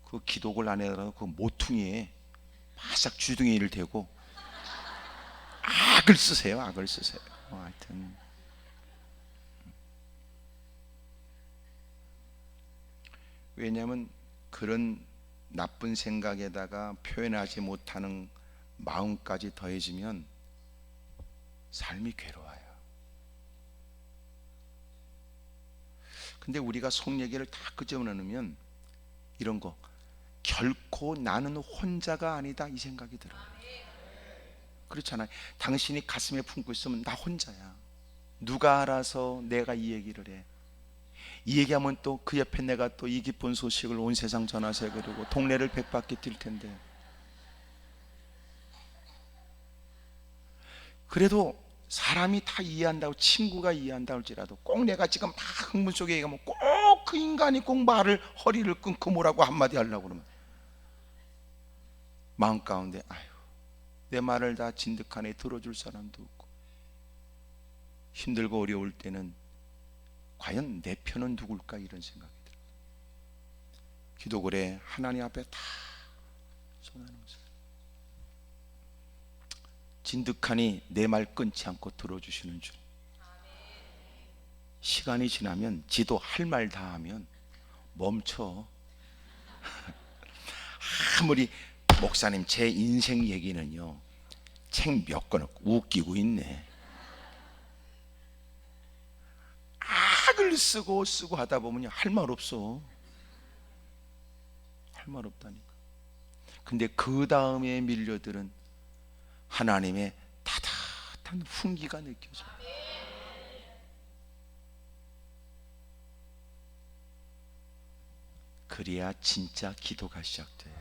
그 기도골 안에다가 그 모퉁이에 바싹 주둥이를 대고 악을 쓰세요. 악을 쓰세요. 하여튼 왜냐하면 그런 나쁜 생각에다가 표현하지 못하는 마음까지 더해지면 삶이 괴로워요. 근데 우리가 속 얘기를 다 끄집어내면 이런 거, 결코 나는 혼자가 아니다 이 생각이 들어요. 그렇잖아요. 당신이 가슴에 품고 있으면 나 혼자야. 누가 알아서 내가 이 얘기를 해? 이 얘기하면 또 그 옆에 내가 또 이 기쁜 소식을 온 세상 전하세 그러고 동네를 백바퀴 뛸 텐데. 그래도 사람이 다 이해한다고, 친구가 이해한다 할지라도 꼭 내가 지금 막 흥분 속에 얘기하면 꼭 그 인간이 꼭 말을 허리를 끊고 뭐라고 한마디 하려고 그러면 마음 가운데 아유, 내 말을 다 진득하게 들어줄 사람도 없고, 힘들고 어려울 때는 과연 내 편은 누굴까 이런 생각이 들어요. 기도글에 하나님 앞에 다 손하는 것을 진득하니 내 말 끊지 않고 들어주시는 줄. 시간이 지나면 지도 할 말 다 하면 멈춰. 아무리 목사님 제 인생 얘기는요 책 몇 권 웃기고 있네. 악을 쓰고 하다 보면요 할 말 없어. 할 말 없다니까. 근데 그 다음에 밀려들은 하나님의 따뜻한 훈기가 느껴져요. 그래야 진짜 기도가 시작돼요.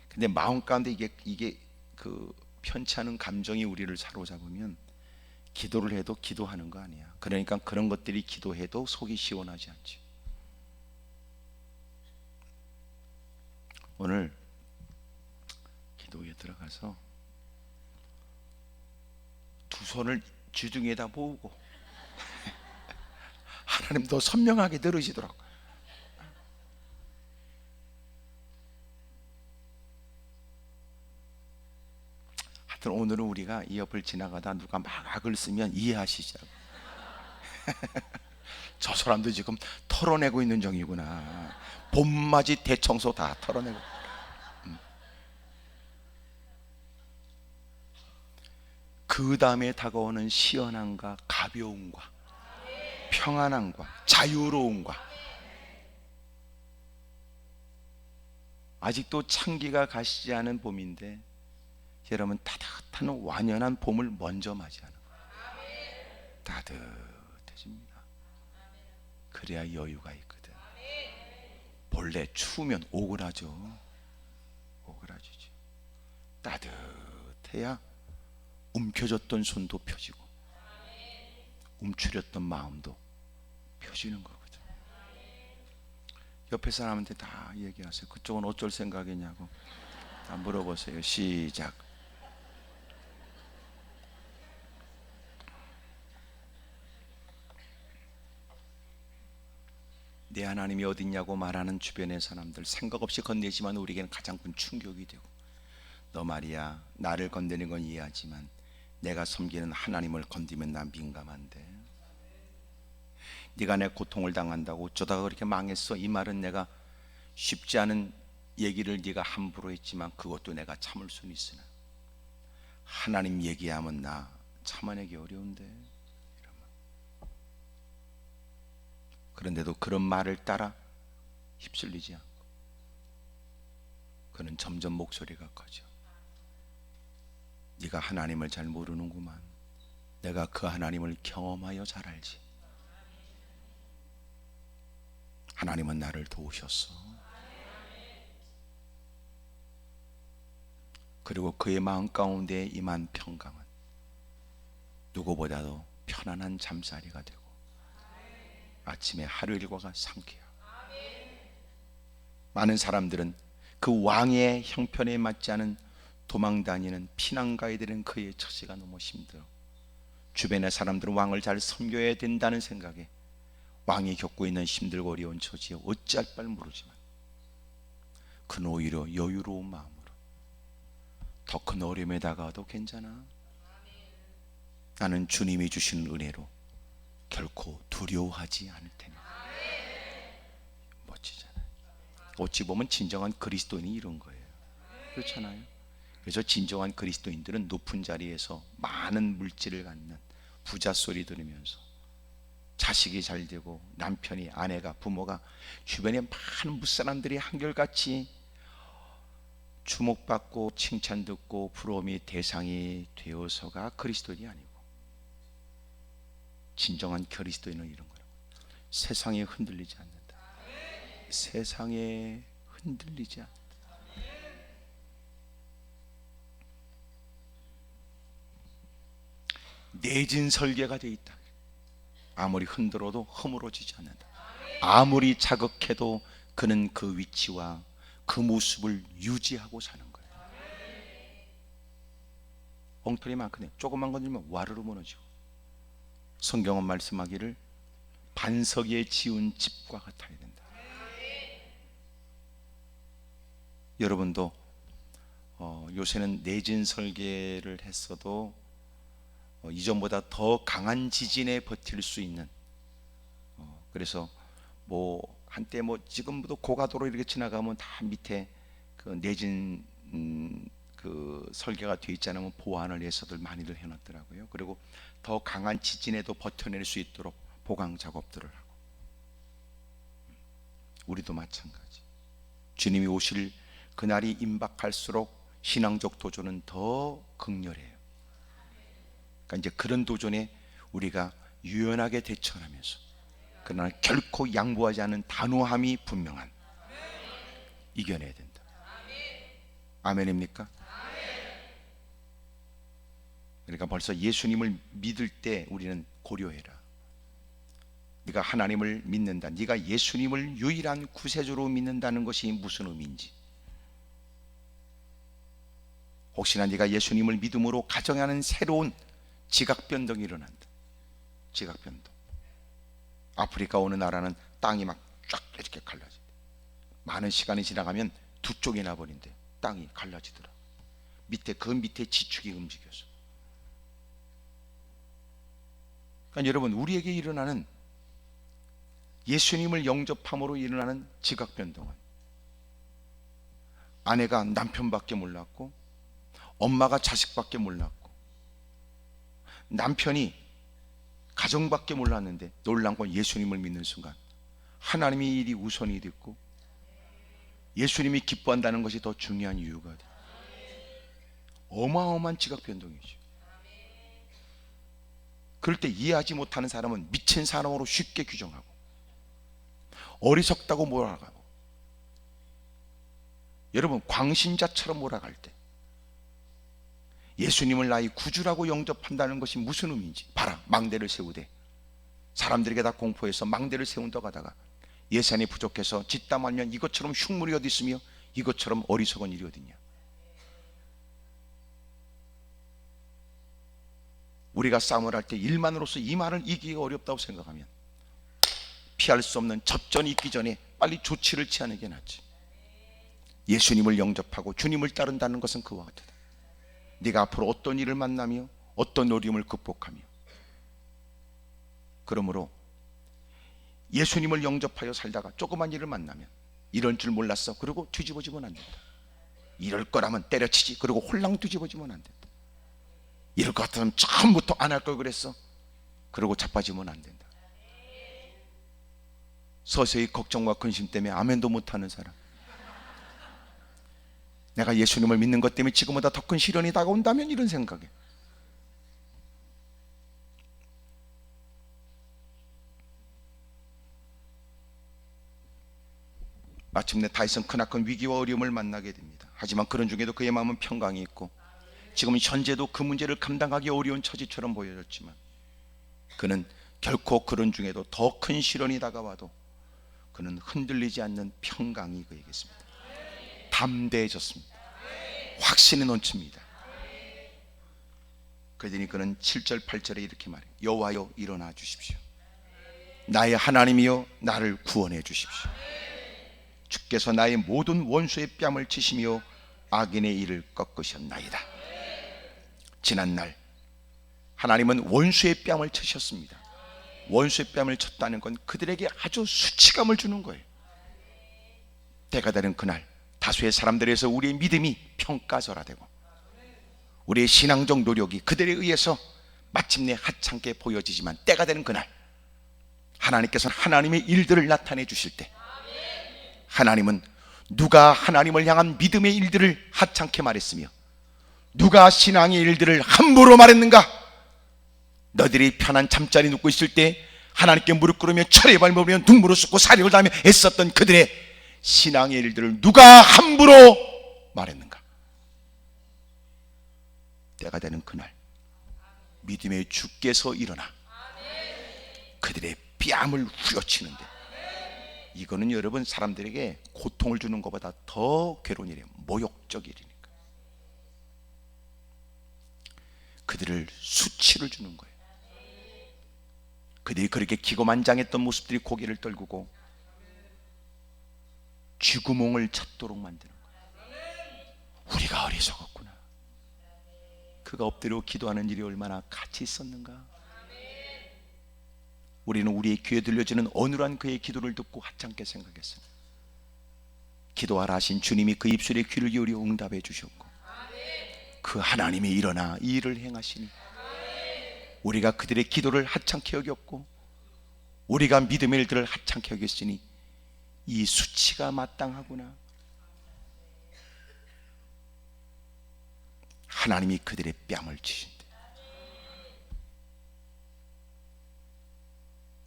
근데 마음 가운데 이게 그 편치 않은 감정이 우리를 사로잡으면 기도를 해도 기도하는 거 아니야. 그러니까 그런 것들이 기도해도 속이 시원하지 않지. 오늘 기도에 들어가서 두 손을 주둥이에다 모으고 하나님 더 선명하게 들으시더라고. 하여튼 오늘은 우리가 이 옆을 지나가다 누가 막 악을 쓰면 이해하시자고. 저 사람도 지금 털어내고 있는 중이구나. 봄맞이 대청소 다 털어내고. 그 다음에 다가오는 시원함과 가벼움과 평안함과 자유로움과, 아직도 찬기가 가시지 않은 봄인데 여러분 따뜻한 완연한 봄을 먼저 맞이하는 거예요. 따뜻해집니다. 그래야 여유가 있거든. 본래 추우면 오그라져. 오그라지죠. 따뜻해야 움켜졌던 손도 펴지고 움츠렸던 마음도 펴지는 거거든. 옆에 사람한테 다 얘기하세요. 그쪽은 어쩔 생각이냐고 다 물어보세요. 시작. 내 하나님이 어딨냐고 말하는 주변의 사람들 생각 없이 건네지만 우리에게는 가장 큰 충격이 되고, 너 말이야 나를 건드는 건 이해하지만 내가 섬기는 하나님을 건드리면 난 민감한데, 네가 내 고통을 당한다고 어쩌다가 그렇게 망했어, 이 말은 내가 쉽지 않은 얘기를 네가 함부로 했지만 그것도 내가 참을 수는 있으나 하나님 얘기하면 나 참아내기 어려운데. 이런 말. 그런데도 그런 말을 따라 휩쓸리지 않고 그는 점점 목소리가 커져. 네가 하나님을 잘 모르는구만. 내가 그 하나님을 경험하여 잘 알지. 하나님은 나를 도우셨어. 그리고 그의 마음 가운데 임한 평강은 누구보다도 편안한 잠자리가 되고 아침에 하루 일과가 상쾌하고, 많은 사람들은 그 왕의 형편에 맞지 않은 도망다니는 피난가에 되는 그의 처지가 너무 힘들어. 주변의 사람들은 왕을 잘 섬겨야 된다는 생각에 왕이 겪고 있는 힘들고 어려운 처지에 어찌할 바를 모르지만 그는 오히려 여유로운 마음으로 더 큰 어려움에 다가와도 괜찮아. 나는 주님이 주시는 은혜로 결코 두려워하지 않을 테니. 멋지잖아요. 어찌 보면 진정한 그리스도인이 이런 거예요. 그렇잖아요. 그래서 진정한 그리스도인들은 높은 자리에서 많은 물질을 갖는 부자 소리 들으면서 자식이 잘 되고 남편이, 아내가, 부모가, 주변에 많은 무사람들이 한결같이 주목받고 칭찬 듣고 부러움이 대상이 되어서가 그리스도인이 아니고, 진정한 그리스도인은 이런 거예요. 세상에 흔들리지 않는다. 세상에 흔들리지 않는다. 내진 설계가 되어 있다. 아무리 흔들어도 허물어지지 않는다. 아무리 자극해도 그는 그 위치와 그 모습을 유지하고 사는 거예요. 엉터리 많거든요. 조금만 건들면 와르르 무너지고. 성경은 말씀하기를 반석 위에 지은 집과 같아야 된다. 여러분도 요새는 내진 설계를 했어도 이전보다 더 강한 지진에 버틸 수 있는, 그래서 뭐 한때 뭐 지금도 고가도로 이렇게 지나가면 다 밑에 그 내진 그 설계가 되어 있지 않으면 보완을 해서들 많이들 해놨더라고요. 그리고 더 강한 지진에도 버텨낼 수 있도록 보강 작업들을 하고. 우리도 마찬가지. 주님이 오실 그날이 임박할수록 신앙적 도전은 더 극렬해요. 그러니까 이제 그런 도전에 우리가 유연하게 대처하면서, 그러나 결코 양보하지 않은 단호함이 분명한, 이겨내야 된다. 아멘입니까? 그러니까 벌써 예수님을 믿을 때 우리는 고려해라. 네가 하나님을 믿는다, 네가 예수님을 유일한 구세주로 믿는다는 것이 무슨 의미인지, 혹시나 네가 예수님을 믿음으로 가정하는 새로운 지각 변동이 일어난다. 지각 변동. 아프리카 어느 나라는 땅이 막 쫙 이렇게 갈라진다. 많은 시간이 지나가면 두 쪽이 나버린대. 땅이 갈라지더라. 그 밑에 지축이 움직여서. 그러니까 여러분, 우리에게 일어나는, 예수님을 영접함으로 일어나는 지각 변동은, 아내가 남편밖에 몰랐고 엄마가 자식밖에 몰랐고 남편이 가정밖에 몰랐는데, 놀란 건 예수님을 믿는 순간 하나님의 일이 우선이 됐고 예수님이 기뻐한다는 것이 더 중요한 이유가 돼. 어마어마한 지각 변동이죠. 그럴 때 이해하지 못하는 사람은 미친 사람으로 쉽게 규정하고 어리석다고 몰아가고, 여러분, 광신자처럼 몰아갈 때 예수님을 나의 구주라고 영접한다는 것이 무슨 의미인지 봐라. 망대를 세우되 사람들에게 다 공포해서 망대를 세운다고 하다가 예산이 부족해서 짓다 말면 이것처럼 흉물이 어디 있으며 이것처럼 어리석은 일이 어디냐. 우리가 싸움을 할 때 일만으로서 이 말을 이기기가 어렵다고 생각하면 피할 수 없는 접전이 있기 전에 빨리 조치를 취하는 게 낫지. 예수님을 영접하고 주님을 따른다는 것은 그와 같다. 네가 앞으로 어떤 일을 만나며 어떤 어려움을 극복하며, 그러므로 예수님을 영접하여 살다가 조그만 일을 만나면 이런 줄 몰랐어 그리고 뒤집어지면 안 된다. 이럴 거라면 때려치지 그리고 홀랑 뒤집어지면 안 된다. 이럴 것 같으면 처음부터 안 할 걸 그랬어 그리고 자빠지면 안 된다. 서서히 걱정과 근심 때문에 아멘도 못하는 사람, 내가 예수님을 믿는 것 때문에 지금보다 더 큰 시련이 다가온다면 이런 생각에, 마침내 다윗은 크나큰 위기와 어려움을 만나게 됩니다. 하지만 그런 중에도 그의 마음은 평강이 있고, 지금 현재도 그 문제를 감당하기 어려운 처지처럼 보여졌지만 그는 결코 그런 중에도 더 큰 시련이 다가와도 그는 흔들리지 않는 평강이 그에게 있습니다. 담대해졌습니다. 확신이 넘칩니다. 그러니 그는 7절 8절에 이렇게 말해요. 여호와여 일어나 주십시오. 나의 하나님이여 나를 구원해 주십시오. 주께서 나의 모든 원수의 뺨을 치시며 악인의 일을 꺾으셨나이다. 지난날 하나님은 원수의 뺨을 치셨습니다. 원수의 뺨을 쳤다는 건 그들에게 아주 수치감을 주는 거예요. 때가 되는 그날 다수의 사람들에서 우리의 믿음이 평가절하되고 우리의 신앙적 노력이 그들에 의해서 마침내 하찮게 보여지지만, 때가 되는 그날 하나님께서는 하나님의 일들을 나타내 주실 때, 하나님은 누가 하나님을 향한 믿음의 일들을 하찮게 말했으며 누가 신앙의 일들을 함부로 말했는가, 너희들이 편한 잠자리 눕고 있을 때 하나님께 무릎 꿇으며 철에 밟으며 눈물을 쏟고 사력을 다하며 애썼던 그들의 신앙의 일들을 누가 함부로 말했는가? 때가 되는 그날 믿음의 주께서 일어나 그들의 뺨을 후려치는데, 이거는 여러분 사람들에게 고통을 주는 것보다 더 괴로운 일이에요. 모욕적 일이니까. 그들을 수치를 주는 거예요. 그들이 그렇게 기고만장했던 모습들이 고개를 떨구고 쥐구멍을 찾도록 만드는 거예요. 우리가 어리석었구나. 그가 엎드려 기도하는 일이 얼마나 가치 있었는가. 우리는 우리의 귀에 들려지는 어눌한 그의 기도를 듣고 하찮게 생각했습니다. 기도하라 하신 주님이 그 입술에 귀를 기울여 응답해 주셨고, 그 하나님이 일어나 이 일을 행하시니 우리가 그들의 기도를 하찮게 여겼고 우리가 믿음의 일들을 하찮게 여겼으니 이 수치가 마땅하구나. 하나님이 그들의 뺨을 치신대.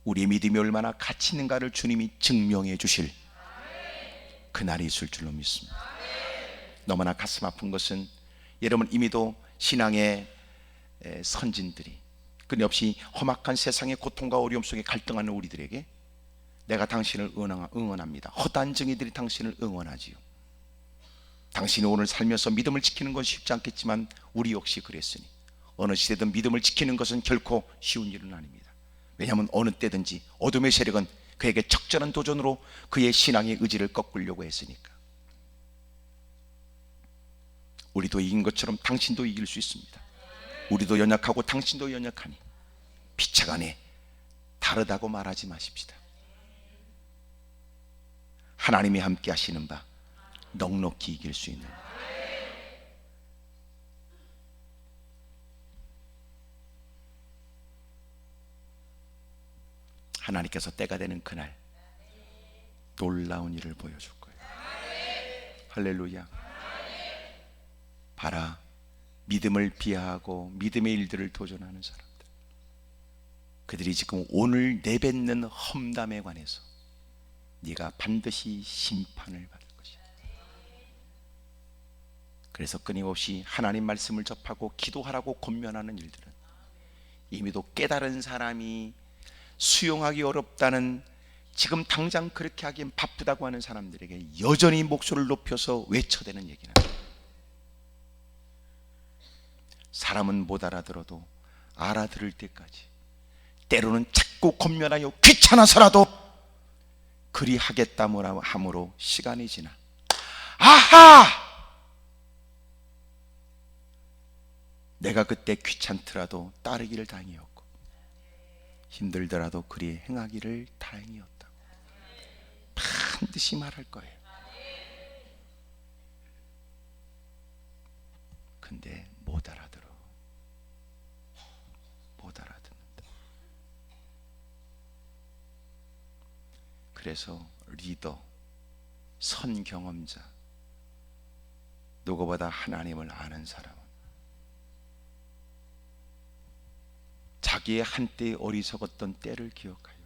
우리의 믿음이 얼마나 가치 있는가를 주님이 증명해 주실 그날이 있을 줄로 믿습니다. 너무나 가슴 아픈 것은 여러분 이미도 신앙의 선진들이 끊임없이 험악한 세상의 고통과 어려움 속에 갈등하는 우리들에게 내가 당신을 응원합니다. 허다한 증인들이 당신을 응원하지요. 당신이 오늘 살면서 믿음을 지키는 건 쉽지 않겠지만 우리 역시 그랬으니 어느 시대든 믿음을 지키는 것은 결코 쉬운 일은 아닙니다. 왜냐하면 어느 때든지 어둠의 세력은 그에게 적절한 도전으로 그의 신앙의 의지를 꺾으려고 했으니까. 우리도 이긴 것처럼 당신도 이길 수 있습니다. 우리도 연약하고 당신도 연약하니 피차간에 다르다고 말하지 마십시다. 하나님이 함께 하시는 바 넉넉히 이길 수 있는, 하나님께서 때가 되는 그날 놀라운 일을 보여줄 거예요. 할렐루야. 봐라, 믿음을 비하하고 믿음의 일들을 도전하는 사람들, 그들이 지금 오늘 내뱉는 험담에 관해서 네가 반드시 심판을 받을 것이야. 그래서 끊임없이 하나님 말씀을 접하고 기도하라고 권면하는 일들은 이미도 깨달은 사람이 수용하기 어렵다는, 지금 당장 그렇게 하기엔 바쁘다고 하는 사람들에게 여전히 목소리를 높여서 외쳐대는 얘기는, 사람은 못 알아들어도 알아들을 때까지, 때로는 자꾸 권면하여 귀찮아서라도 그리 하겠다 뭐라 함으로 시간이 지나 아하! 내가 그때 귀찮더라도 따르기를 다행이었고 힘들더라도 그리 행하기를 다행이었다고 반드시 말할 거예요. 근데 못 알아들어. 못 알아듣는다. 그래서 리더, 선경험자, 누구보다 하나님을 아는 사람은 자기의 한때의 어리석었던 때를 기억하여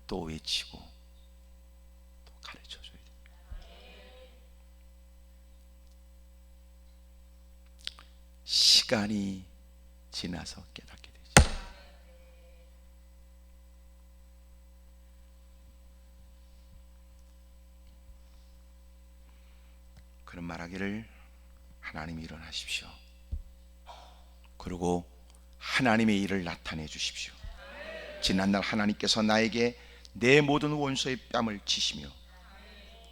또 외치고 또 가르쳐줘야 됩니다. 시간이 지나서 깨닫게 되죠. 그런 말하기를, 하나님이 일어나십시오. 그리고 하나님의 일을 나타내 주십시오. 지난날 하나님께서 나에게 내 모든 원수의 뺨을 치시며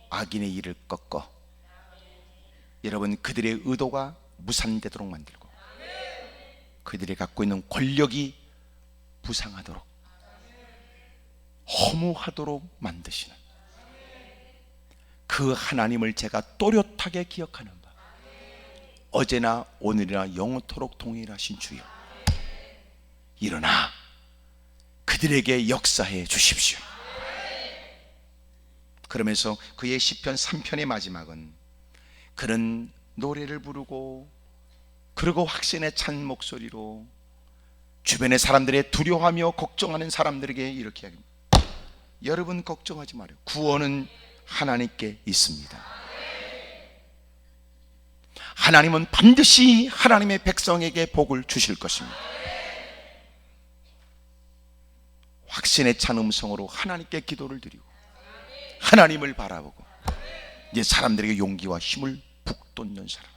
악인의 일을 꺾어 여러분 그들의 의도가 무산되도록 만들고 그들이 갖고 있는 권력이 부상하도록 허무하도록 만드시는 그 하나님을 제가 또렷하게 기억하는 바, 어제나 오늘이나 영원토록 동일하신 주여, 일어나 그들에게 역사해 주십시오. 그러면서 그의 시편 3편의 마지막은 그런 노래를 부르고 그리고 확신에 찬 목소리로 주변의 사람들의 두려워하며 걱정하는 사람들에게 이렇게 이야기합니다. 여러분 걱정하지 말아요. 구원은 하나님께 있습니다. 하나님은 반드시 하나님의 백성에게 복을 주실 것입니다. 확신에 찬 음성으로 하나님께 기도를 드리고 하나님을 바라보고 이제 사람들에게 용기와 힘을 북돋는 사람.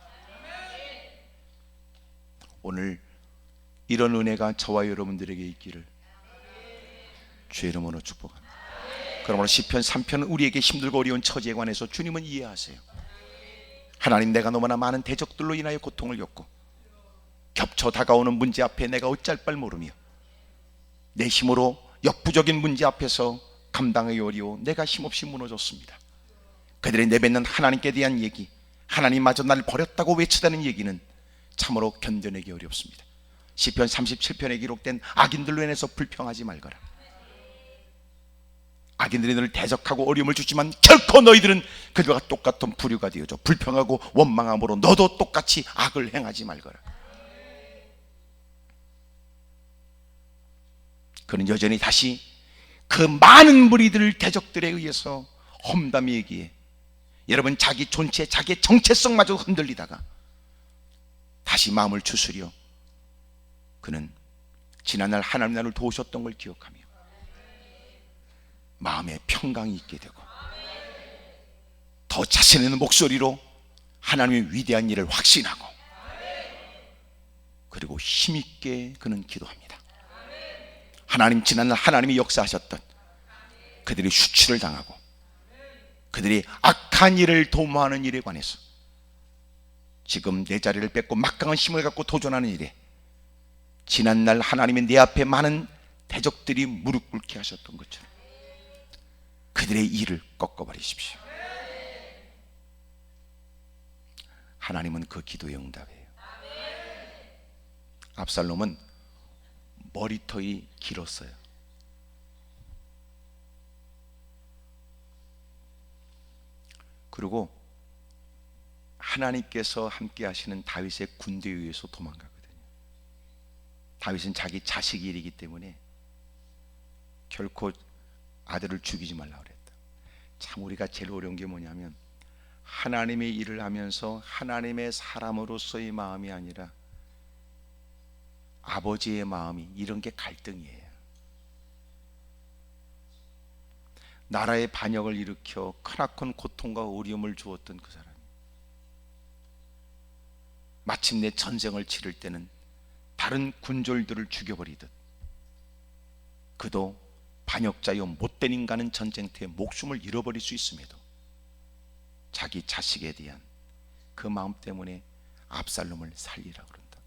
오늘 이런 은혜가 저와 여러분들에게 있기를 주의 이름으로 축복합니다. 그러므로 시편 3편은 우리에게 힘들고 어려운 처지에 관해서 주님은 이해하세요. 하나님, 내가 너무나 많은 대적들로 인하여 고통을 겪고 겹쳐 다가오는 문제 앞에 내가 어찌할 바를 모르며 내 힘으로 역부족인 문제 앞에서 감당하기 어려워 내가 힘없이 무너졌습니다. 그들이 내뱉는 하나님께 대한 얘기, 하나님마저 나를 버렸다고 외치다는 얘기는 참으로 견뎌내기 어렵습니다. 시편 37편에 기록된 악인들로 인해서 불평하지 말거라. 악인들이 너를 대적하고 어려움을 주지만 결코 너희들은 그들과 똑같은 부류가 되어줘. 불평하고 원망함으로 너도 똑같이 악을 행하지 말거라. 그는 여전히 다시 그 많은 무리들 대적들에 의해서 험담이 얘기해 여러분 자기 존재, 자기의 정체성마저 흔들리다가 다시 마음을 추스려 그는 지난날 하나님 나를 도우셨던 걸 기억하며 마음에 평강이 있게 되고 더 자신 있는 목소리로 하나님의 위대한 일을 확신하고 그리고 힘있게 그는 기도합니다. 하나님, 지난날 하나님이 역사하셨던 그들이 수치를 당하고 그들이 악한 일을 도모하는 일에 관해서 지금 내 자리를 뺏고 막강한 힘을 갖고 도전하는 일에 지난날 하나님이 내 앞에 많은 대적들이 무릎 꿇게 하셨던 것처럼 그들의 일을 꺾어버리십시오. 하나님은 그 기도의 응답이에요. 압살롬은 머리털이 길었어요. 그리고 하나님께서 함께 하시는 다윗의 군대에 의해서 도망가거든요. 다윗은 자기 자식 일이기 때문에 결코 아들을 죽이지 말라고 그랬다. 참 우리가 제일 어려운 게 뭐냐면 하나님의 일을 하면서 하나님의 사람으로서의 마음이 아니라 아버지의 마음이, 이런 게 갈등이에요. 나라의 반역을 일으켜 크나큰 고통과 어려움을 주었던 그 사람이 마침내 전쟁을 치를 때는 다른 군졸들을 죽여버리듯 그도 반역자여 못된 인간은 전쟁터에 목숨을 잃어버릴 수 있음에도 자기 자식에 대한 그 마음 때문에 압살롬을 살리라 그런다.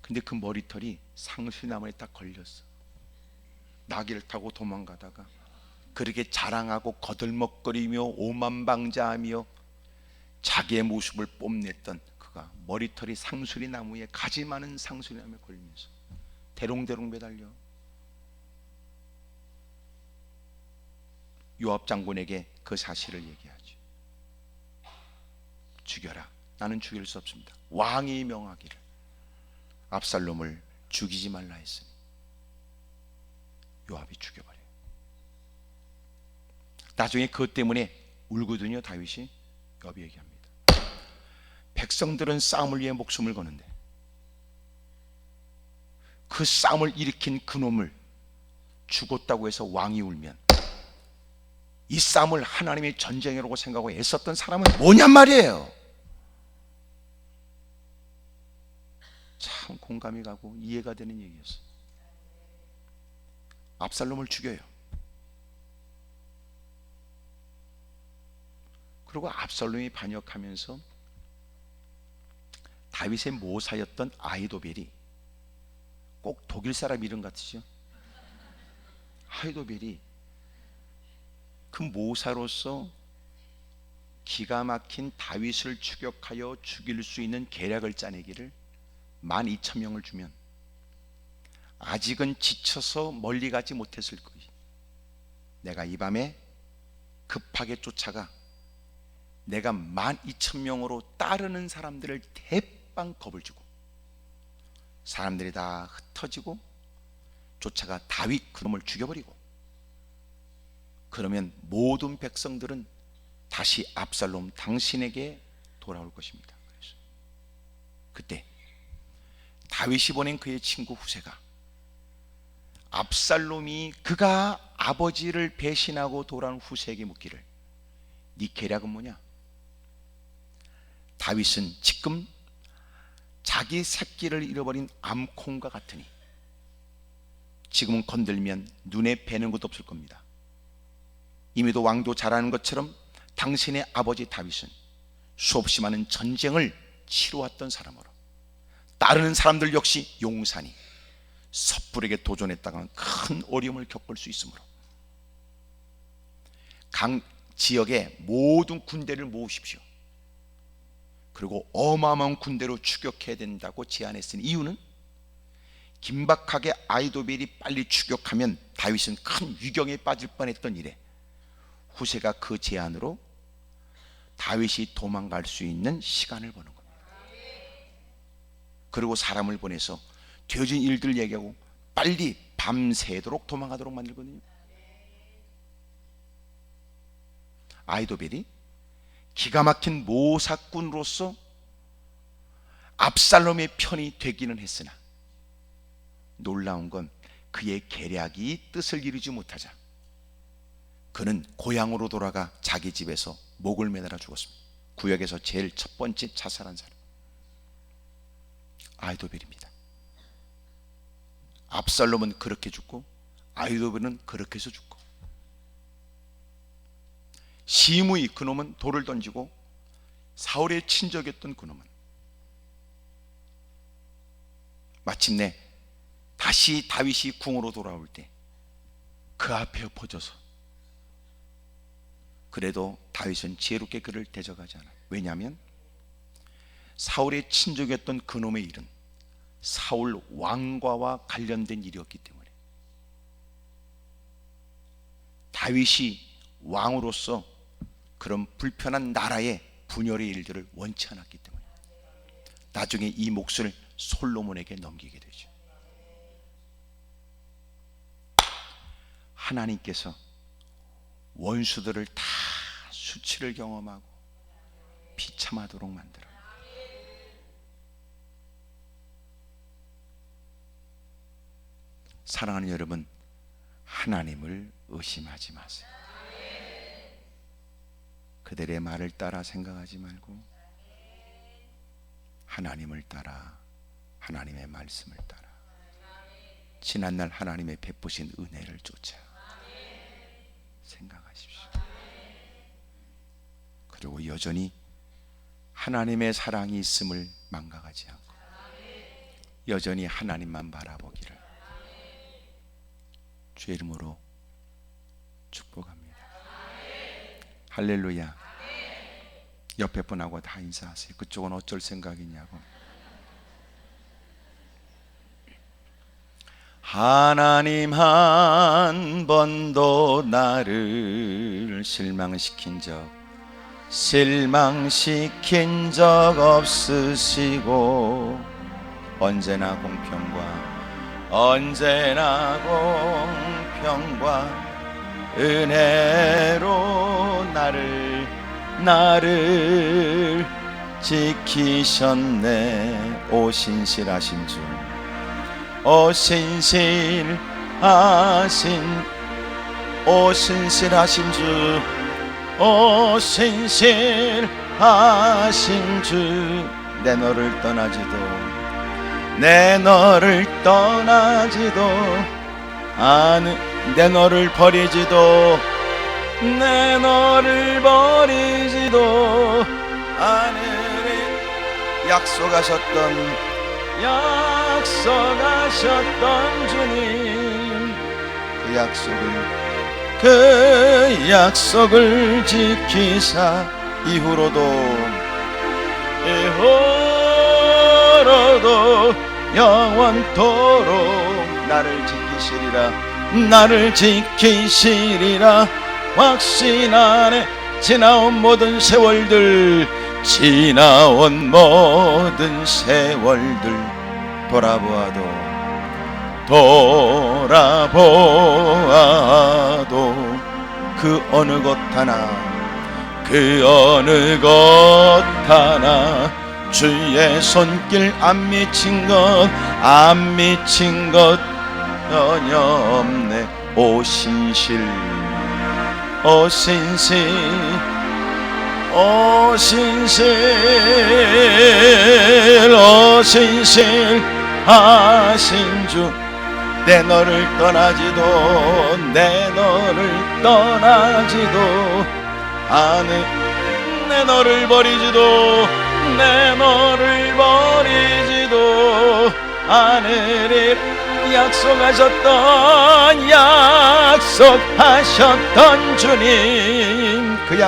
근데 그 머리털이 상수나무에 딱 걸렸어. 나귀를 타고 도망가다가 그렇게 자랑하고 거들먹거리며 오만방자하며 자기의 모습을 뽐냈던 그가 머리털이 상수리 나무에, 가지 많은 상수리 나무에 걸리면서 대롱대롱 매달려 요압 장군에게 그 사실을 얘기하지. 죽여라. 나는 죽일 수 없습니다. 왕이 명하기를 압살롬을 죽이지 말라 했으니 요압이 죽여버려요. 나중에 그것 때문에 울거든요. 다윗이. 요압이 얘기합니다. 백성들은 싸움을 위해 목숨을 거는데 그 싸움을 일으킨 그놈을 죽었다고 해서 왕이 울면 이 싸움을 하나님의 전쟁이라고 생각하고 애썼던 사람은 뭐냔 말이에요. 참 공감이 가고 이해가 되는 얘기였어요. 압살롬을 죽여요. 그리고 압살롬이 반역하면서 다윗의 모사였던 아히도벨이, 꼭 독일 사람 이름 같으죠? 아히도벨이 그 모사로서 기가 막힌 다윗을 추격하여 죽일 수 있는 계략을 짜내기를 12,000명을 주면 아직은 지쳐서 멀리 가지 못했을 거예요. 내가 이 밤에 급하게 쫓아가 내가 12,000명으로 따르는 사람들을 빵 겁을 주고 사람들이 다 흩어지고 쫓아가 다윗 그놈을 죽여버리고, 그러면 모든 백성들은 다시 압살롬 당신에게 돌아올 것입니다. 그래서 그때 다윗이 보낸 그의 친구 후세가 압살롬이 그가 아버지를 배신하고 돌아온 후세에게 묻기를, 네 계략은 뭐냐? 다윗은 지금 자기 새끼를 잃어버린 암콩과 같으니 지금은 건들면 눈에 뵈는 것도 없을 겁니다. 이미도 왕도 잘 아는 것처럼 당신의 아버지 다윗은 수없이 많은 전쟁을 치루었던 사람으로 따르는 사람들 역시 용산이 섣불에게 도전했다가는 큰 어려움을 겪을 수 있으므로 강 지역의 모든 군대를 모으십시오. 그리고 어마어마한 군대로 추격해야 된다고 제안했으니, 이유는 긴박하게 아히도벨이 빨리 추격하면 다윗은 큰 위경에 빠질 뻔했던 일에 후세가 그 제안으로 다윗이 도망갈 수 있는 시간을 버는 겁니다. 그리고 사람을 보내서 되어진 일들을 얘기하고 빨리 밤새도록 도망가도록 만들거든요. 아히도벨이 기가 막힌 모사꾼으로서 압살롬의 편이 되기는 했으나 놀라운 건 그의 계략이 뜻을 이루지 못하자 그는 고향으로 돌아가 자기 집에서 목을 매달아 죽었습니다. 구약에서 제일 첫 번째 자살한 사람 아히도벨입니다. 압살롬은 그렇게 죽고 아히도벨은 그렇게 해서 죽고, 시므이 그놈은 돌을 던지고 사울의 친족이었던 그놈은 마침내 다시 다윗이 궁으로 돌아올 때 그 앞에 엎어져서, 그래도 다윗은 지혜롭게 그를 대적하지 않아요. 왜냐하면 사울의 친족이었던 그놈의 일은 사울 왕과와 관련된 일이었기 때문에 다윗이 왕으로서 그런 불편한 나라의 분열의 일들을 원치 않았기 때문에 나중에 이 몫을 솔로몬에게 넘기게 되죠. 하나님께서 원수들을 다 수치를 경험하고 비참하도록 만들어요. 사랑하는 여러분, 하나님을 의심하지 마세요. 그들의 말을 따라 생각하지 말고 하나님을 따라, 하나님의 말씀을 따라 지난날 하나님의 베푸신 은혜를 쫓아 생각하십시오. 그리고 여전히 하나님의 사랑이 있음을 망각하지 않고 여전히 하나님만 바라보기를 주의 이름으로 축복합니다. 할렐루야. 옆에 분하고 다 인사하세요. 그쪽은 어쩔 생각이냐고. 하나님 한 번도 나를 실망시킨 적 없으시고 언제나 공평과 은혜로 나를 지키셨네. 오 신실하신 주, 오 신실하신 주, 오 신실하신 주, 내 너를 떠나지도 않은, 내 너를 버리지도 않으리. 약속하셨던 주님, 그 약속을 지키사 이후로도 영원토록 나를 지키시리라. 확신 안에 지나온 모든 세월들 지나온 모든 세월들 돌아보아도 그 어느 것 하나 주의 손길 안 미친 것 전혀 없네. 오신실 하신 주, 내 너를 떠나지도 않으, 내 너를 버리지도 않으리라. 약속하셨던 주님, 그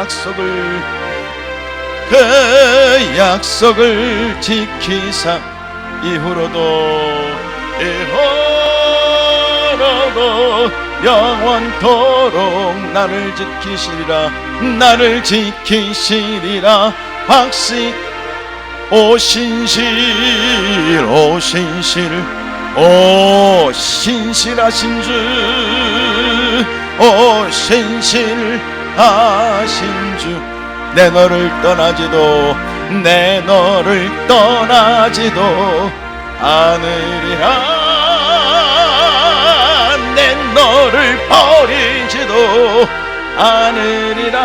약속을 지키사 이후로도 영원토록 나를 지키시리라. 확신 신실하신 주, 신실하신 주, 내 너를 떠나지도 않으리라. 내 너를 버리지도 않으리라.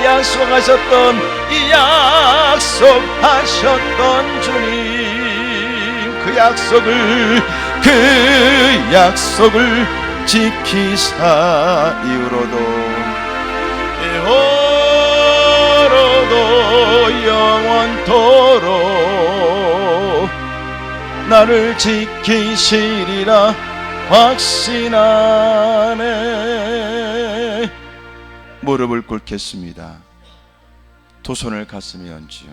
약속하셨던 주님, 그 약속을 지키사 이후로도 영원토록 나를 지키시리라 확신하네. 무릎을 꿇겠습니다. 두 손을 가슴에 얹지요.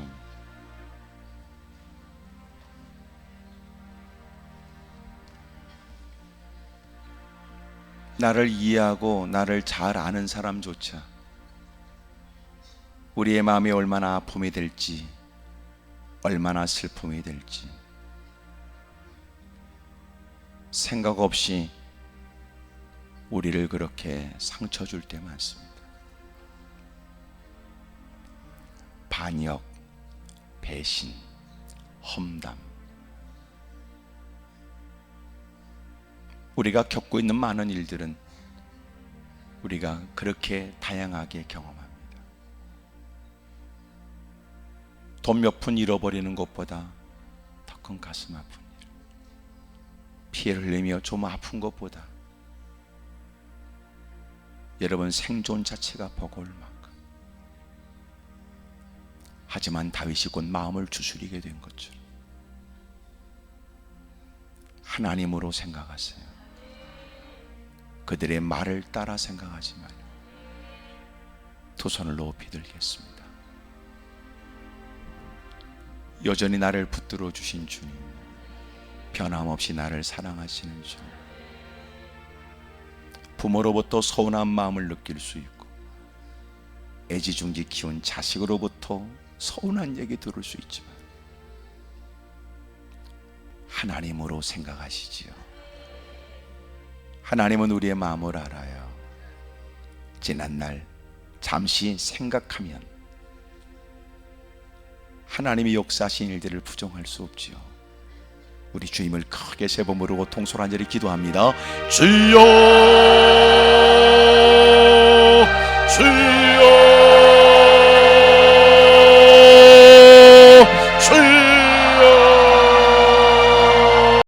나를 이해하고 나를 잘 아는 사람조차 우리의 마음이 얼마나 아픔이 될지, 얼마나 슬픔이 될지 생각 없이 우리를 그렇게 상처 줄 때 많습니다. 반역, 배신, 험담, 우리가 겪고 있는 많은 일들은 우리가 그렇게 다양하게 경험합니다. 돈 몇 푼 잃어버리는 것보다 더 큰 가슴 아픈 일, 피해를 흘리며 좀 아픈 것보다 여러분 생존 자체가 버거울 만큼. 하지만 다윗이 곧 마음을 추스리게 된 것처럼 하나님으로 생각하세요. 그들의 말을 따라 생각하지 말고 두 손을 높이 들겠습니다. 여전히 나를 붙들어 주신 주님, 변함없이 나를 사랑하시는 주님, 부모로부터 서운한 마음을 느낄 수 있고 애지중지 키운 자식으로부터 서운한 얘기 들을 수 있지만 하나님으로 생각하시지요. 하나님은 우리의 마음을 알아요. 지난날 잠시 생각하면 하나님이 역사하신 일들을 부정할 수 없지요. 우리 주님을 크게 세 번 부르고 통솔한절히 기도합니다. 주여